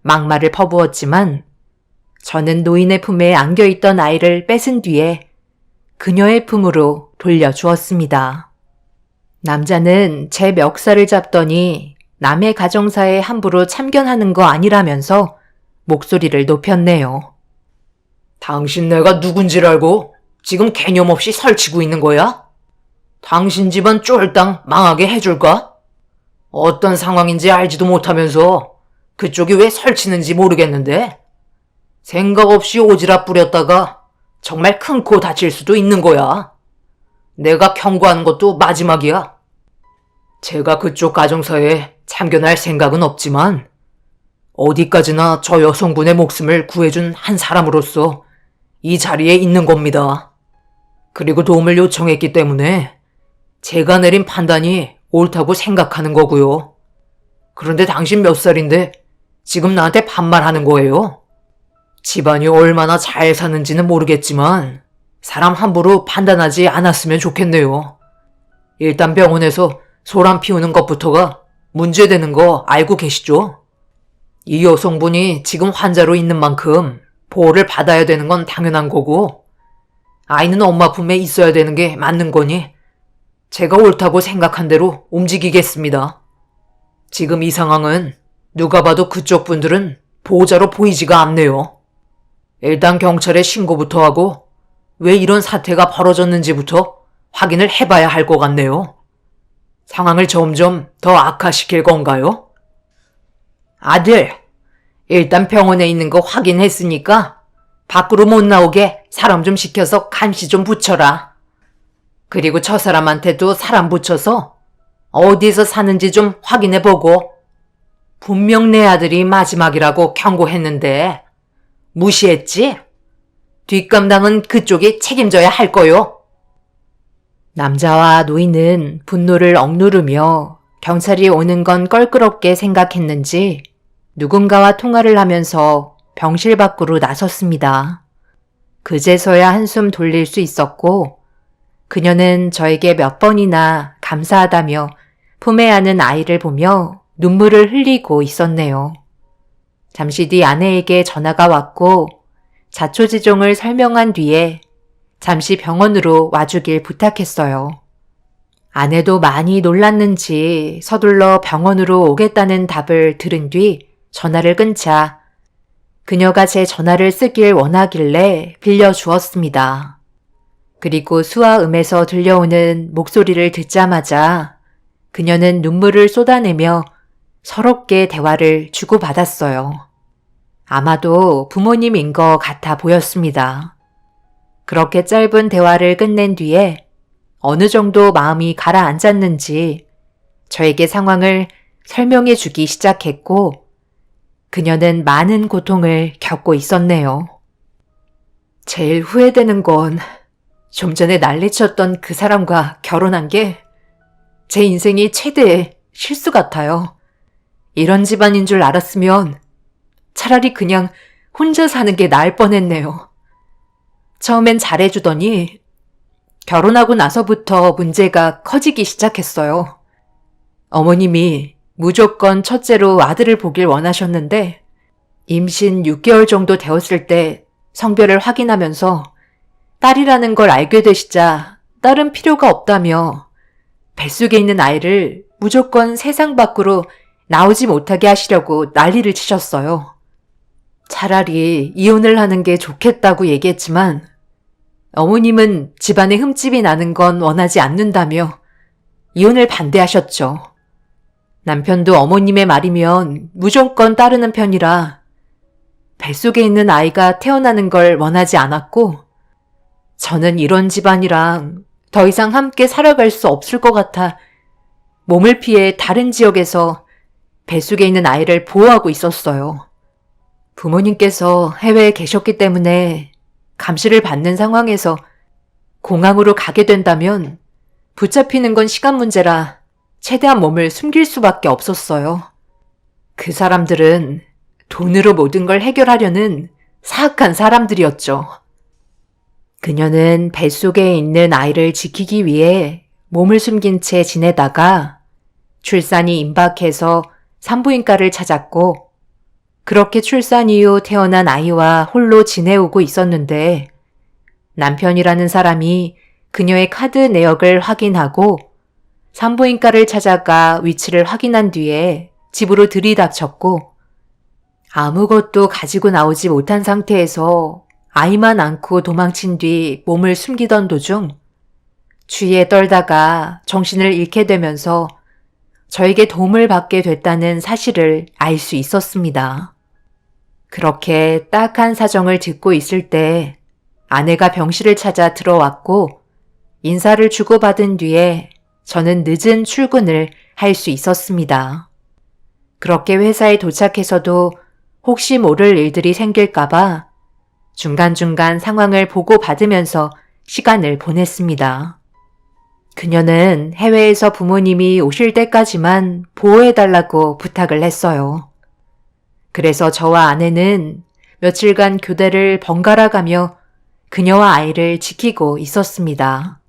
Speaker 1: 막말을 퍼부었지만 저는 노인의 품에 안겨있던 아이를 뺏은 뒤에 그녀의 품으로 돌려주었습니다. 남자는 제 멱살을 잡더니 남의 가정사에 함부로 참견하는 거 아니라면서 목소리를 높였네요. 당신 내가 누군지를 알고 지금 개념 없이 설치고 있는 거야? 당신 집안 쫄딱 망하게 해줄까? 어떤 상황인지 알지도 못하면서 그쪽이 왜 설치는지 모르겠는데 생각 없이 오지랖 부렸다가 정말 큰 코 다칠 수도 있는 거야. 내가 경고하는 것도 마지막이야. 제가 그쪽 가정사에 참견할 생각은 없지만 어디까지나 저 여성분의 목숨을 구해준 한 사람으로서 이 자리에 있는 겁니다. 그리고 도움을 요청했기 때문에 제가 내린 판단이 옳다고 생각하는 거고요. 그런데 당신 몇 살인데 지금 나한테 반말하는 거예요? 집안이 얼마나 잘 사는지는 모르겠지만 사람 함부로 판단하지 않았으면 좋겠네요. 일단 병원에서 소란 피우는 것부터가 문제되는 거 알고 계시죠? 이 여성분이 지금 환자로 있는 만큼
Speaker 2: 보호를 받아야 되는 건 당연한 거고, 아이는 엄마 품에 있어야 되는 게 맞는 거니, 제가 옳다고 생각한 대로 움직이겠습니다. 지금 이 상황은 누가 봐도 그쪽 분들은 보호자로 보이지가 않네요. 일단 경찰에 신고부터 하고 왜 이런 사태가 벌어졌는지부터 확인을 해봐야 할 것 같네요. 상황을 점점 더 악화시킬 건가요? 아들, 일단 병원에 있는 거 확인했으니까 밖으로 못 나오게 사람 좀 시켜서 감시 좀 붙여라. 그리고 저 사람한테도 사람 붙여서 어디서 사는지 좀 확인해보고, 분명 내 아들이 마지막이라고 경고했는데 무시했지? 뒷감당은 그쪽이 책임져야 할 거요.
Speaker 1: 남자와 노인은 분노를 억누르며 경찰이 오는 건 껄끄럽게 생각했는지 누군가와 통화를 하면서 병실 밖으로 나섰습니다. 그제서야 한숨 돌릴 수 있었고, 그녀는 저에게 몇 번이나 감사하다며 품에 안은 아이를 보며 눈물을 흘리고 있었네요. 잠시 뒤 아내에게 전화가 왔고 자초지종을 설명한 뒤에 잠시 병원으로 와주길 부탁했어요. 아내도 많이 놀랐는지 서둘러 병원으로 오겠다는 답을 들은 뒤 전화를 끊자 그녀가 제 전화를 쓰길 원하길래 빌려주었습니다. 그리고 수화음에서 들려오는 목소리를 듣자마자 그녀는 눈물을 쏟아내며 서럽게 대화를 주고받았어요. 아마도 부모님인 것 같아 보였습니다. 그렇게 짧은 대화를 끝낸 뒤에 어느 정도 마음이 가라앉았는지 저에게 상황을 설명해 주기 시작했고, 그녀는 많은 고통을 겪고 있었네요. 제일 후회되는 건 좀 전에 난리쳤던 그 사람과 결혼한 게 제 인생이 최대의 실수 같아요. 이런 집안인 줄 알았으면 차라리 그냥 혼자 사는 게 나을 뻔했네요. 처음엔 잘해주더니 결혼하고 나서부터 문제가 커지기 시작했어요. 어머님이 무조건 첫째로 아들을 보길 원하셨는데 임신 6개월 정도 되었을 때 성별을 확인하면서 딸이라는 걸 알게 되시자 딸은 필요가 없다며 뱃속에 있는 아이를 무조건 세상 밖으로 나오지 못하게 하시려고 난리를 치셨어요. 차라리 이혼을 하는 게 좋겠다고 얘기했지만 어머님은 집안에 흠집이 나는 건 원하지 않는다며 이혼을 반대하셨죠. 남편도 어머님의 말이면 무조건 따르는 편이라 뱃속에 있는 아이가 태어나는 걸 원하지 않았고, 저는 이런 집안이랑 더 이상 함께 살아갈 수 없을 것 같아 몸을 피해 다른 지역에서 뱃속에 있는 아이를 보호하고 있었어요. 부모님께서 해외에 계셨기 때문에 감시를 받는 상황에서 공항으로 가게 된다면 붙잡히는 건 시간 문제라 최대한 몸을 숨길 수밖에 없었어요. 그 사람들은 돈으로 모든 걸 해결하려는 사악한 사람들이었죠. 그녀는 뱃속에 있는 아이를 지키기 위해 몸을 숨긴 채 지내다가 출산이 임박해서 산부인과를 찾았고, 그렇게 출산 이후 태어난 아이와 홀로 지내오고 있었는데 남편이라는 사람이 그녀의 카드 내역을 확인하고 산부인과를 찾아가 위치를 확인한 뒤에 집으로 들이닥쳤고, 아무것도 가지고 나오지 못한 상태에서 아이만 안고 도망친 뒤 몸을 숨기던 도중 추위에 떨다가 정신을 잃게 되면서 저에게 도움을 받게 됐다는 사실을 알 수 있었습니다. 그렇게 딱한 사정을 듣고 있을 때 아내가 병실을 찾아 들어왔고 인사를 주고받은 뒤에 저는 늦은 출근을 할 수 있었습니다. 그렇게 회사에 도착해서도 혹시 모를 일들이 생길까봐 중간중간 상황을 보고받으면서 시간을 보냈습니다. 그녀는 해외에서 부모님이 오실 때까지만 보호해달라고 부탁을 했어요. 그래서 저와 아내는 며칠간 교대를 번갈아 가며 그녀와 아이를 지키고 있었습니다.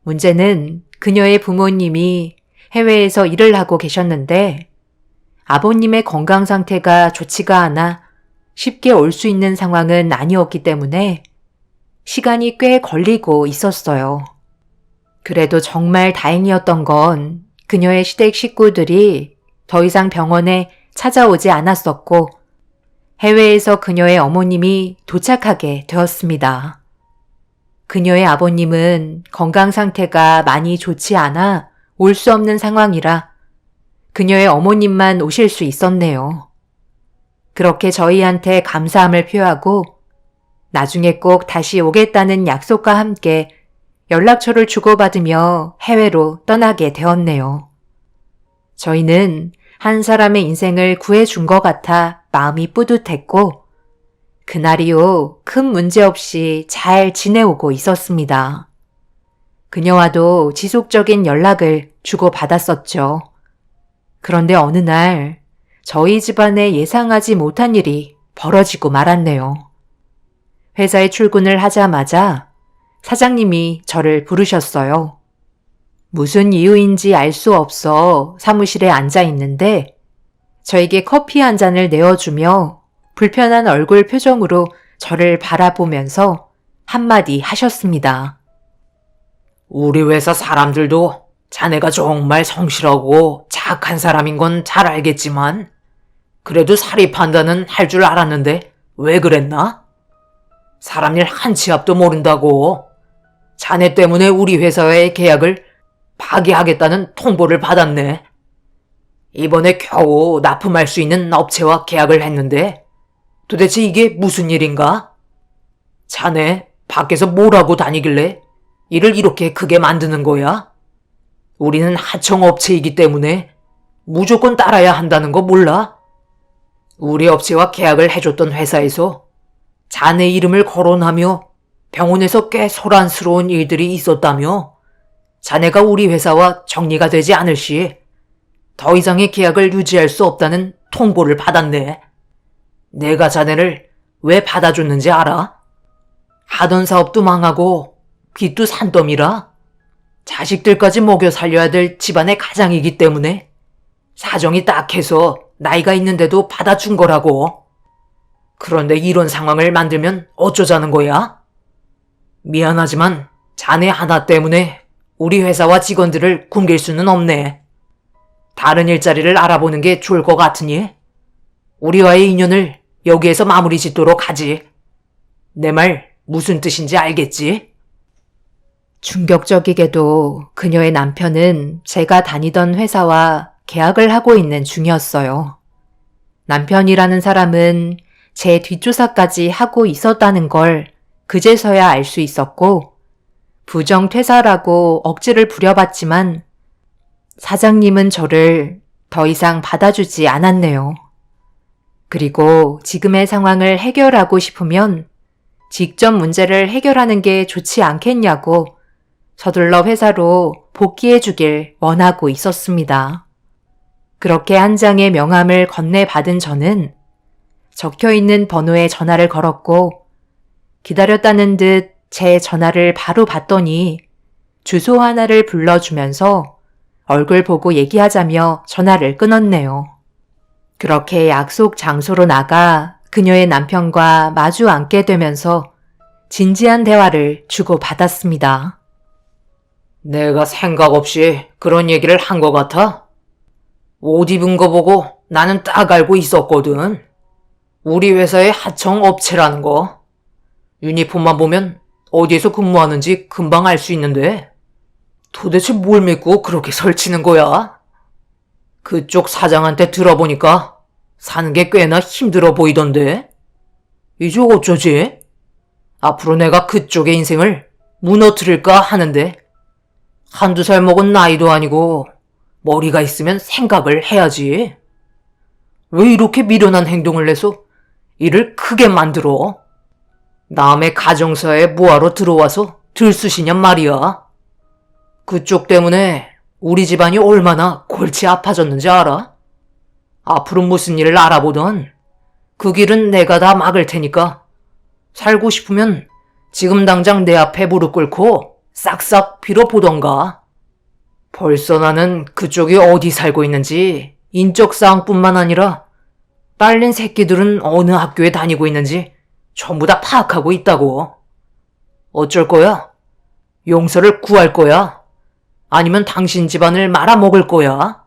Speaker 1: 문제는 그녀의 부모님이 해외에서 일을 하고 계셨는데 아버님의 건강 상태가 좋지가 않아 쉽게 올 수 있는 상황은 아니었기 때문에 시간이 꽤 걸리고 있었어요. 그래도 정말 다행이었던 건 그녀의 시댁 식구들이 더 이상 병원에 찾아오지 않았었고 해외에서 그녀의 어머님이 도착하게 되었습니다. 그녀의 아버님은 건강 상태가 많이 좋지 않아 올 수 없는 상황이라 그녀의 어머님만 오실 수 있었네요. 그렇게 저희한테 감사함을 표하고 나중에 꼭 다시 오겠다는 약속과 함께 연락처를 주고받으며 해외로 떠나게 되었네요. 저희는 한 사람의 인생을 구해준 것 같아 마음이 뿌듯했고 그날 이후 큰 문제 없이 잘 지내오고 있었습니다. 그녀와도 지속적인 연락을 주고받았었죠. 그런데 어느 날 저희 집안에 예상하지 못한 일이 벌어지고 말았네요. 회사에 출근을 하자마자 사장님이 저를 부르셨어요. 무슨 이유인지 알 수 없어 사무실에 앉아 있는데 저에게 커피 한 잔을 내어주며 불편한 얼굴 표정으로 저를 바라보면서 한마디 하셨습니다.
Speaker 2: 우리 회사 사람들도 자네가 정말 성실하고 착한 사람인 건 잘 알겠지만 그래도 사리 판단은 할 줄 알았는데 왜 그랬나? 사람 일 한 치 앞도 모른다고. 자네 때문에 우리 회사의 계약을 파기하겠다는 통보를 받았네. 이번에 겨우 납품할 수 있는 업체와 계약을 했는데 도대체 이게 무슨 일인가? 자네 밖에서 뭘 하고 다니길래 일을 이렇게 크게 만드는 거야? 우리는 하청업체이기 때문에 무조건 따라야 한다는 거 몰라? 우리 업체와 계약을 해줬던 회사에서 자네 이름을 거론하며 병원에서 꽤 소란스러운 일들이 있었다며 자네가 우리 회사와 정리가 되지 않을 시 더 이상의 계약을 유지할 수 없다는 통보를 받았네. 내가 자네를 왜 받아줬는지 알아? 하던 사업도 망하고 빚도 산더미라 자식들까지 먹여 살려야 될 집안의 가장이기 때문에 사정이 딱해서 나이가 있는데도 받아준 거라고. 그런데 이런 상황을 만들면 어쩌자는 거야? 미안하지만 자네 하나 때문에 우리 회사와 직원들을 굶길 수는 없네. 다른 일자리를 알아보는 게 좋을 것 같으니 우리와의 인연을 여기에서 마무리 짓도록 하지. 내 말 무슨 뜻인지 알겠지?
Speaker 1: 충격적이게도 그녀의 남편은 제가 다니던 회사와 계약을 하고 있는 중이었어요. 남편이라는 사람은 제 뒷조사까지 하고 있었다는 걸 그제서야 알 수 있었고 부정퇴사라고 억지를 부려봤지만 사장님은 저를 더 이상 받아주지 않았네요. 그리고 지금의 상황을 해결하고 싶으면 직접 문제를 해결하는 게 좋지 않겠냐고 서둘러 회사로 복귀해 주길 원하고 있었습니다. 그렇게 한 장의 명함을 건네받은 저는 적혀있는 번호에 전화를 걸었고 기다렸다는 듯 제 전화를 바로 받더니 주소 하나를 불러주면서 얼굴 보고 얘기하자며 전화를 끊었네요. 그렇게 약속 장소로 나가 그녀의 남편과 마주 앉게 되면서 진지한 대화를 주고받았습니다.
Speaker 2: 내가 생각 없이 그런 얘기를 한 것 같아? 옷 입은 거 보고 나는 딱 알고 있었거든. 우리 회사의 하청 업체라는 거. 유니폼만 보면 어디에서 근무하는지 금방 알 수 있는데 도대체 뭘 믿고 그렇게 설치는 거야? 그쪽 사장한테 들어보니까 사는 게 꽤나 힘들어 보이던데? 이제 어쩌지? 앞으로 내가 그쪽의 인생을 무너뜨릴까 하는데 한두 살 먹은 나이도 아니고 머리가 있으면 생각을 해야지. 왜 이렇게 미련한 행동을 해서 일을 크게 만들어? 남의 가정사에 뭐하러 들어와서 들쑤시냔 말이야. 그쪽 때문에 우리 집안이 얼마나 골치 아파졌는지 알아? 앞으로 무슨 일을 알아보던 그 길은 내가 다 막을 테니까 살고 싶으면 지금 당장 내 앞에 무릎 꿇고 싹싹 빌어보던가. 벌써 나는 그쪽이 어디 살고 있는지 인적사항뿐만 아니라 딸린 새끼들은 어느 학교에 다니고 있는지 전부 다 파악하고 있다고. 어쩔 거야? 용서를 구할 거야? 아니면 당신 집안을 말아먹을 거야?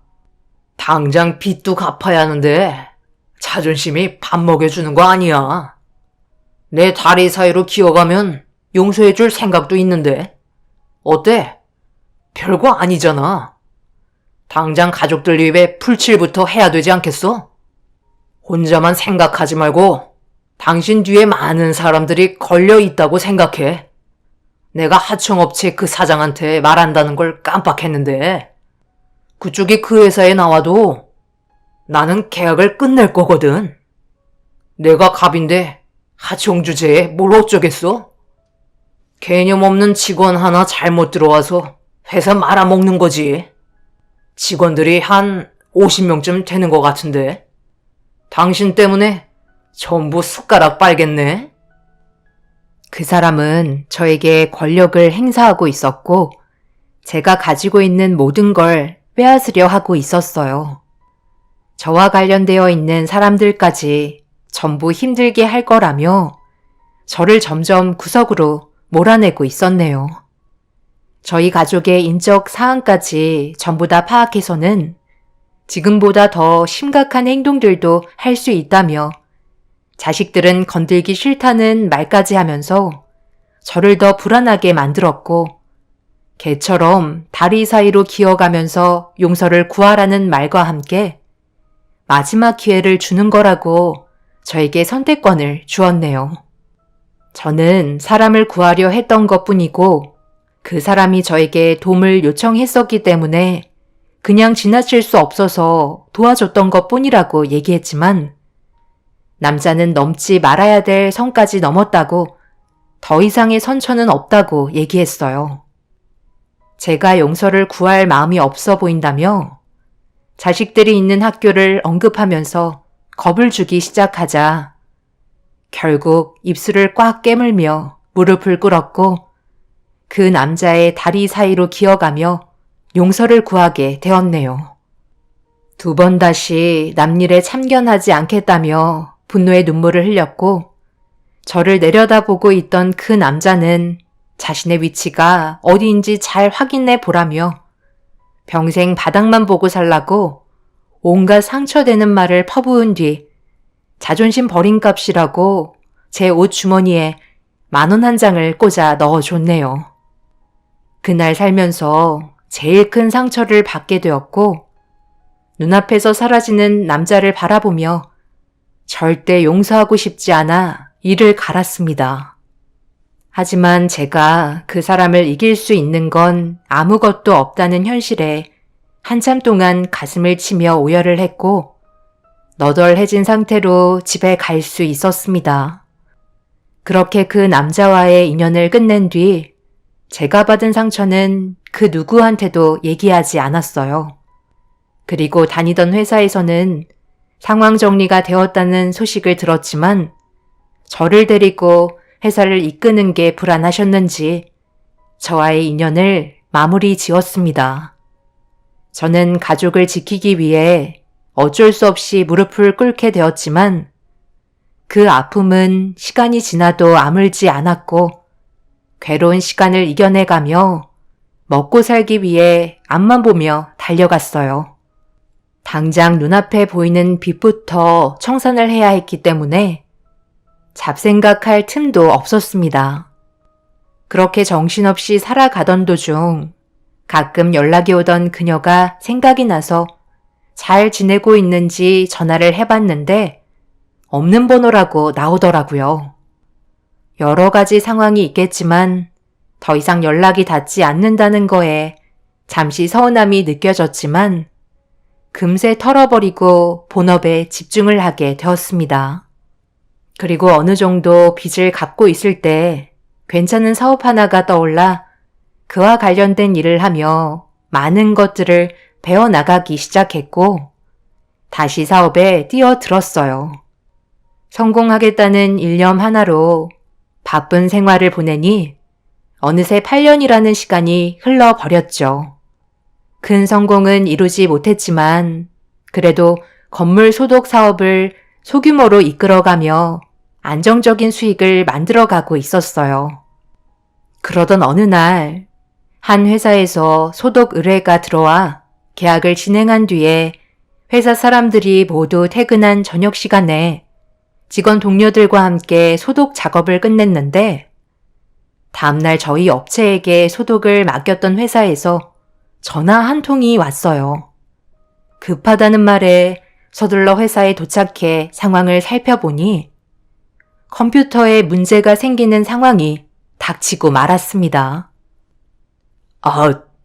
Speaker 2: 당장 빚도 갚아야 하는데 자존심이 밥 먹여주는 거 아니야. 내 다리 사이로 기어가면 용서해줄 생각도 있는데 어때? 별거 아니잖아. 당장 가족들 입에 풀칠부터 해야 되지 않겠어? 혼자만 생각하지 말고 당신 뒤에 많은 사람들이 걸려 있다고 생각해. 내가 하청업체 그 사장한테 말한다는 걸 깜빡했는데 그쪽이 그 회사에 나와도 나는 계약을 끝낼 거거든. 내가 갑인데 하청 주제에 뭘 어쩌겠어? 개념 없는 직원 하나 잘못 들어와서 회사 말아먹는 거지. 직원들이 한 50명쯤 되는 것 같은데 당신 때문에 전부 숟가락 빨겠네.
Speaker 1: 그 사람은 저에게 권력을 행사하고 있었고 제가 가지고 있는 모든 걸 빼앗으려 하고 있었어요. 저와 관련되어 있는 사람들까지 전부 힘들게 할 거라며 저를 점점 구석으로 몰아내고 있었네요. 저희 가족의 인적 사항까지 전부 다 파악해서는 지금보다 더 심각한 행동들도 할 수 있다며 자식들은 건들기 싫다는 말까지 하면서 저를 더 불안하게 만들었고 개처럼 다리 사이로 기어가면서 용서를 구하라는 말과 함께 마지막 기회를 주는 거라고 저에게 선택권을 주었네요. 저는 사람을 구하려 했던 것뿐이고 그 사람이 저에게 도움을 요청했었기 때문에 그냥 지나칠 수 없어서 도와줬던 것뿐이라고 얘기했지만 남자는 넘지 말아야 될 선까지 넘었다고 더 이상의 선처는 없다고 얘기했어요. 제가 용서를 구할 마음이 없어 보인다며 자식들이 있는 학교를 언급하면서 겁을 주기 시작하자 결국 입술을 꽉 깨물며 무릎을 꿇었고 그 남자의 다리 사이로 기어가며 용서를 구하게 되었네요. 2번 다시 남일에 참견하지 않겠다며 분노의 눈물을 흘렸고 저를 내려다보고 있던 그 남자는 자신의 위치가 어디인지 잘 확인해 보라며 평생 바닥만 보고 살라고 온갖 상처되는 말을 퍼부은 뒤 자존심 버림값이라고 제 옷 주머니에 10,000원 한 장을 꽂아 넣어줬네요. 그날 살면서 제일 큰 상처를 받게 되었고 눈앞에서 사라지는 남자를 바라보며 절대 용서하고 싶지 않아 이를 갈았습니다. 하지만 제가 그 사람을 이길 수 있는 건 아무것도 없다는 현실에 한참 동안 가슴을 치며 오열을 했고 너덜해진 상태로 집에 갈 수 있었습니다. 그렇게 그 남자와의 인연을 끝낸 뒤 제가 받은 상처는 그 누구한테도 얘기하지 않았어요. 그리고 다니던 회사에서는 상황 정리가 되었다는 소식을 들었지만 저를 데리고 회사를 이끄는 게 불안하셨는지 저와의 인연을 마무리 지었습니다. 저는 가족을 지키기 위해 어쩔 수 없이 무릎을 꿇게 되었지만 그 아픔은 시간이 지나도 아물지 않았고 괴로운 시간을 이겨내가며 먹고 살기 위해 앞만 보며 달려갔어요. 당장 눈앞에 보이는 빚부터 청산을 해야 했기 때문에 잡생각할 틈도 없었습니다. 그렇게 정신없이 살아가던 도중 가끔 연락이 오던 그녀가 생각이 나서 잘 지내고 있는지 전화를 해봤는데 없는 번호라고 나오더라고요. 여러 가지 상황이 있겠지만 더 이상 연락이 닿지 않는다는 거에 잠시 서운함이 느껴졌지만 금세 털어버리고 본업에 집중을 하게 되었습니다. 그리고 어느 정도 빚을 갚고 있을 때 괜찮은 사업 하나가 떠올라 그와 관련된 일을 하며 많은 것들을 배워나가기 시작했고 다시 사업에 뛰어들었어요. 성공하겠다는 일념 하나로 바쁜 생활을 보내니 어느새 8년이라는 시간이 흘러버렸죠. 큰 성공은 이루지 못했지만 그래도 건물 소독 사업을 소규모로 이끌어가며 안정적인 수익을 만들어가고 있었어요. 그러던 어느 날, 한 회사에서 소독 의뢰가 들어와 계약을 진행한 뒤에 회사 사람들이 모두 퇴근한 저녁 시간에 직원 동료들과 함께 소독 작업을 끝냈는데, 다음날 저희 업체에게 소독을 맡겼던 회사에서 전화 한 통이 왔어요. 급하다는 말에 서둘러 회사에 도착해 상황을 살펴보니 컴퓨터에 문제가 생기는 상황이 닥치고 말았습니다.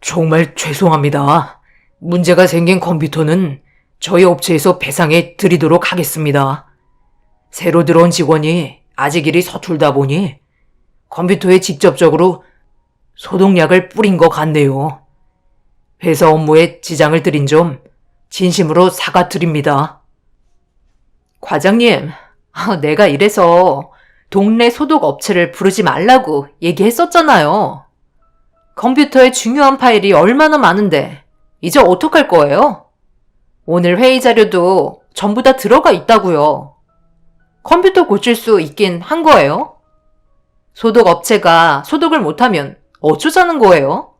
Speaker 2: 정말 죄송합니다. 문제가 생긴 컴퓨터는 저희 업체에서 배상해 드리도록 하겠습니다. 새로 들어온 직원이 아직 일이 서툴다 보니 컴퓨터에 직접적으로 소독약을 뿌린 것 같네요. 회사 업무에 지장을 드린 점 진심으로 사과드립니다.
Speaker 1: 과장님, 내가 이래서 동네 소독 업체를 부르지 말라고 얘기했었잖아요. 컴퓨터에 중요한 파일이 얼마나 많은데 이제 어떡할 거예요? 오늘 회의 자료도 전부 다 들어가 있다고요. 컴퓨터 고칠 수 있긴 한 거예요? 소독 업체가 소독을 못하면 어쩌자는 거예요?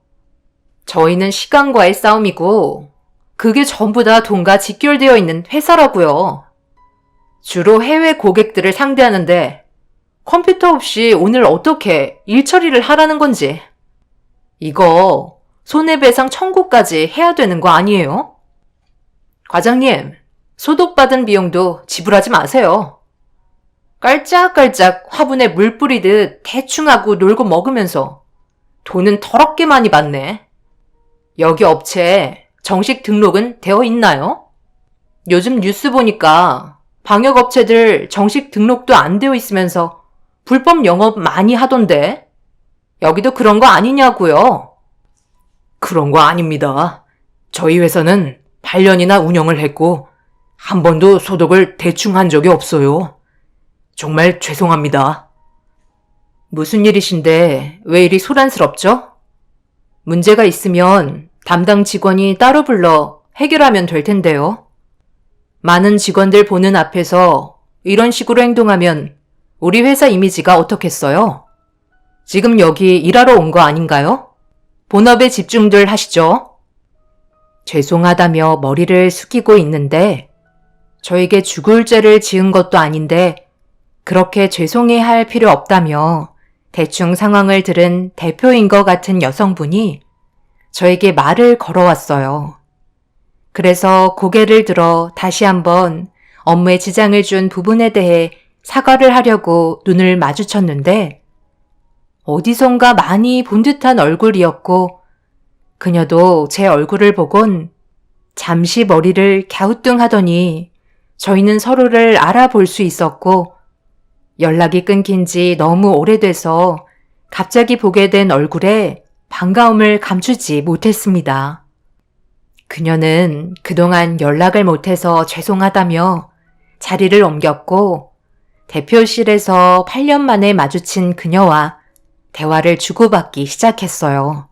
Speaker 1: 저희는 시간과의 싸움이고 그게 전부 다 돈과 직결되어 있는 회사라고요. 주로 해외 고객들을 상대하는데 컴퓨터 없이 오늘 어떻게 일 처리를 하라는 건지. 이거 손해배상 청구까지 해야 되는 거 아니에요? 과장님, 소독받은 비용도 지불하지 마세요. 깔짝깔짝 화분에 물 뿌리듯 대충 하고 놀고 먹으면서 돈은 더럽게 많이 받네. 여기 업체에 정식 등록은 되어 있나요? 요즘 뉴스 보니까 방역업체들 정식 등록도 안 되어 있으면서 불법 영업 많이 하던데 여기도 그런 거 아니냐고요?
Speaker 2: 그런 거 아닙니다. 저희 회사는 8년이나 운영을 했고 한 번도 소독을 대충 한 적이 없어요. 정말 죄송합니다.
Speaker 1: 무슨 일이신데 왜 이리 소란스럽죠? 문제가 있으면 담당 직원이 따로 불러 해결하면 될 텐데요. 많은 직원들 보는 앞에서 이런 식으로 행동하면 우리 회사 이미지가 어떻겠어요? 지금 여기 일하러 온 거 아닌가요? 본업에 집중들 하시죠. 죄송하다며 머리를 숙이고 있는데 저에게 죽을 죄를 지은 것도 아닌데 그렇게 죄송해 할 필요 없다며 대충 상황을 들은 대표인 것 같은 여성분이 저에게 말을 걸어왔어요. 그래서 고개를 들어 다시 한번 업무에 지장을 준 부분에 대해 사과를 하려고 눈을 마주쳤는데 어디선가 많이 본 듯한 얼굴이었고 그녀도 제 얼굴을 보곤 잠시 머리를 갸우뚱하더니 저희는 서로를 알아볼 수 있었고 연락이 끊긴 지 너무 오래돼서 갑자기 보게 된 얼굴에 반가움을 감추지 못했습니다. 그녀는 그동안 연락을 못해서 죄송하다며 자리를 옮겼고 대표실에서 8년 만에 마주친 그녀와 대화를 주고받기 시작했어요.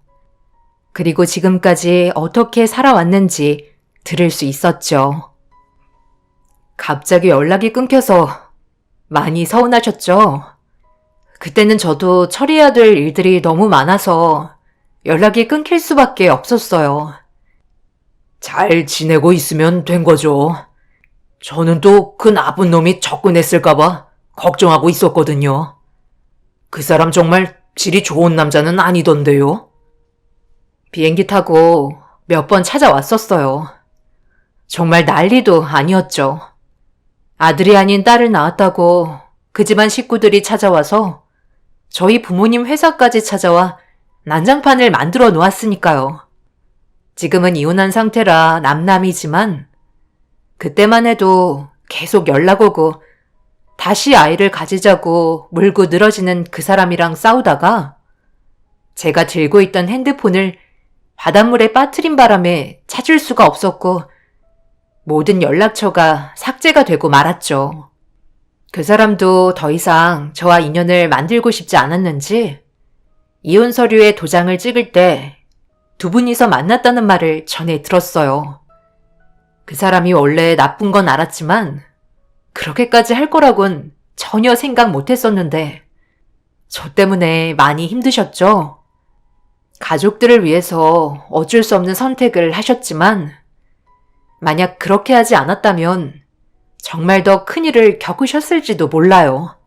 Speaker 1: 그리고 지금까지 어떻게 살아왔는지 들을 수 있었죠. 갑자기 연락이 끊겨서 많이 서운하셨죠? 그때는 저도 처리해야 될 일들이 너무 많아서 연락이 끊길 수밖에 없었어요.
Speaker 2: 잘 지내고 있으면 된 거죠. 저는 또 그 나쁜 놈이 접근했을까봐 걱정하고 있었거든요. 그 사람 정말 질이 좋은 남자는 아니던데요.
Speaker 1: 비행기 타고 몇 번 찾아왔었어요. 정말 난리도 아니었죠. 아들이 아닌 딸을 낳았다고 그 집안 식구들이 찾아와서 저희 부모님 회사까지 찾아와 난장판을 만들어 놓았으니까요. 지금은 이혼한 상태라 남남이지만 그때만 해도 계속 연락 오고 다시 아이를 가지자고 물고 늘어지는 그 사람이랑 싸우다가 제가 들고 있던 핸드폰을 바닷물에 빠뜨린 바람에 찾을 수가 없었고 모든 연락처가 삭제가 되고 말았죠. 그 사람도 더 이상 저와 인연을 만들고 싶지 않았는지 이혼 서류에 도장을 찍을 때 두 분이서 만났다는 말을 전해 들었어요. 그 사람이 원래 나쁜 건 알았지만 그렇게까지 할 거라곤 전혀 생각 못 했었는데, 저 때문에 많이 힘드셨죠? 가족들을 위해서 어쩔 수 없는 선택을 하셨지만, 만약 그렇게 하지 않았다면 정말 더 큰일을 겪으셨을지도 몰라요.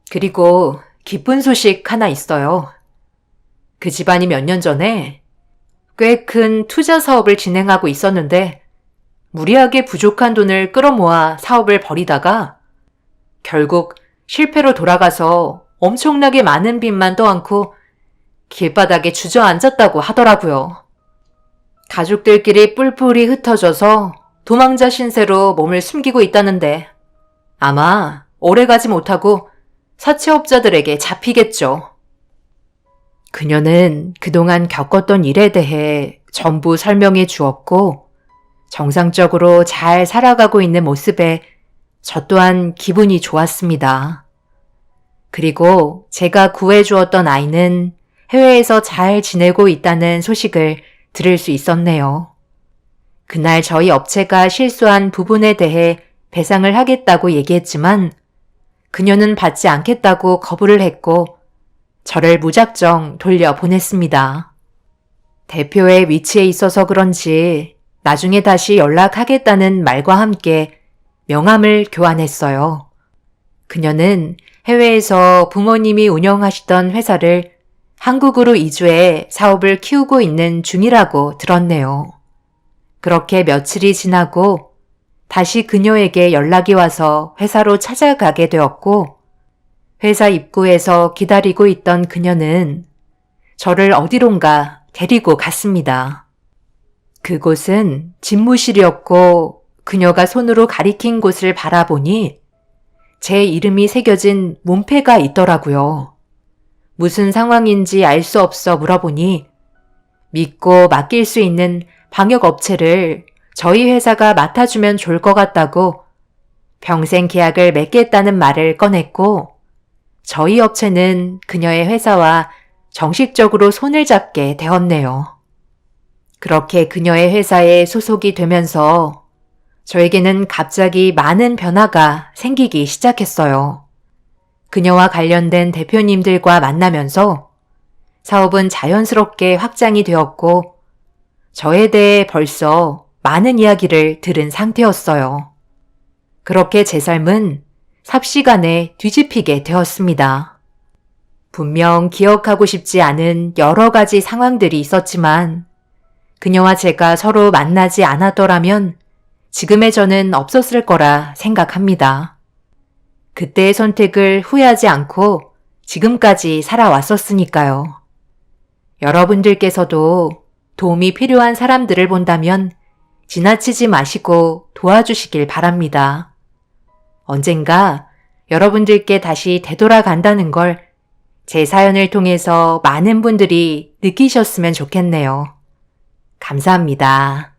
Speaker 1: 그리고 기쁜 소식 하나 있어요. 그 집안이 몇 년 전에 꽤 큰 투자 사업을 진행하고 있었는데 무리하게 부족한 돈을 끌어모아 사업을 벌이다가 결국 실패로 돌아가서 엄청나게 많은 빚만 떠안고 길바닥에 주저앉았다고 하더라고요. 가족들끼리 뿔뿔이 흩어져서 도망자 신세로 몸을 숨기고 있다는데 아마 오래가지 못하고 사채업자들에게 잡히겠죠. 그녀는 그동안 겪었던 일에 대해 전부 설명해 주었고 정상적으로 잘 살아가고 있는 모습에 저 또한 기분이 좋았습니다. 그리고 제가 구해주었던 아이는 해외에서 잘 지내고 있다는 소식을 들을 수 있었네요. 그날 저희 업체가 실수한 부분에 대해 배상을 하겠다고 얘기했지만 그녀는 받지 않겠다고 거부를 했고 저를 무작정 돌려보냈습니다. 대표의 위치에 있어서 그런지 나중에 다시 연락하겠다는 말과 함께 명함을 교환했어요. 그녀는 해외에서 부모님이 운영하시던 회사를 한국으로 이주해 사업을 키우고 있는 중이라고 들었네요. 그렇게 며칠이 지나고 다시 그녀에게 연락이 와서 회사로 찾아가게 되었고 회사 입구에서 기다리고 있던 그녀는 저를 어디론가 데리고 갔습니다. 그곳은 집무실이었고 그녀가 손으로 가리킨 곳을 바라보니 제 이름이 새겨진 문패가 있더라고요. 무슨 상황인지 알 수 없어 물어보니 믿고 맡길 수 있는 방역업체를 저희 회사가 맡아주면 좋을 것 같다고 평생 계약을 맺겠다는 말을 꺼냈고 저희 업체는 그녀의 회사와 정식적으로 손을 잡게 되었네요. 그렇게 그녀의 회사에 소속이 되면서 저에게는 갑자기 많은 변화가 생기기 시작했어요. 그녀와 관련된 대표님들과 만나면서 사업은 자연스럽게 확장이 되었고 저에 대해 벌써 많은 이야기를 들은 상태였어요. 그렇게 제 삶은 삽시간에 뒤집히게 되었습니다. 분명 기억하고 싶지 않은 여러 가지 상황들이 있었지만 그녀와 제가 서로 만나지 않았더라면 지금의 저는 없었을 거라 생각합니다. 그때의 선택을 후회하지 않고 지금까지 살아왔었으니까요. 여러분들께서도 도움이 필요한 사람들을 본다면 지나치지 마시고 도와주시길 바랍니다. 언젠가 여러분들께 다시 되돌아간다는 걸 제 사연을 통해서 많은 분들이 느끼셨으면 좋겠네요. 감사합니다.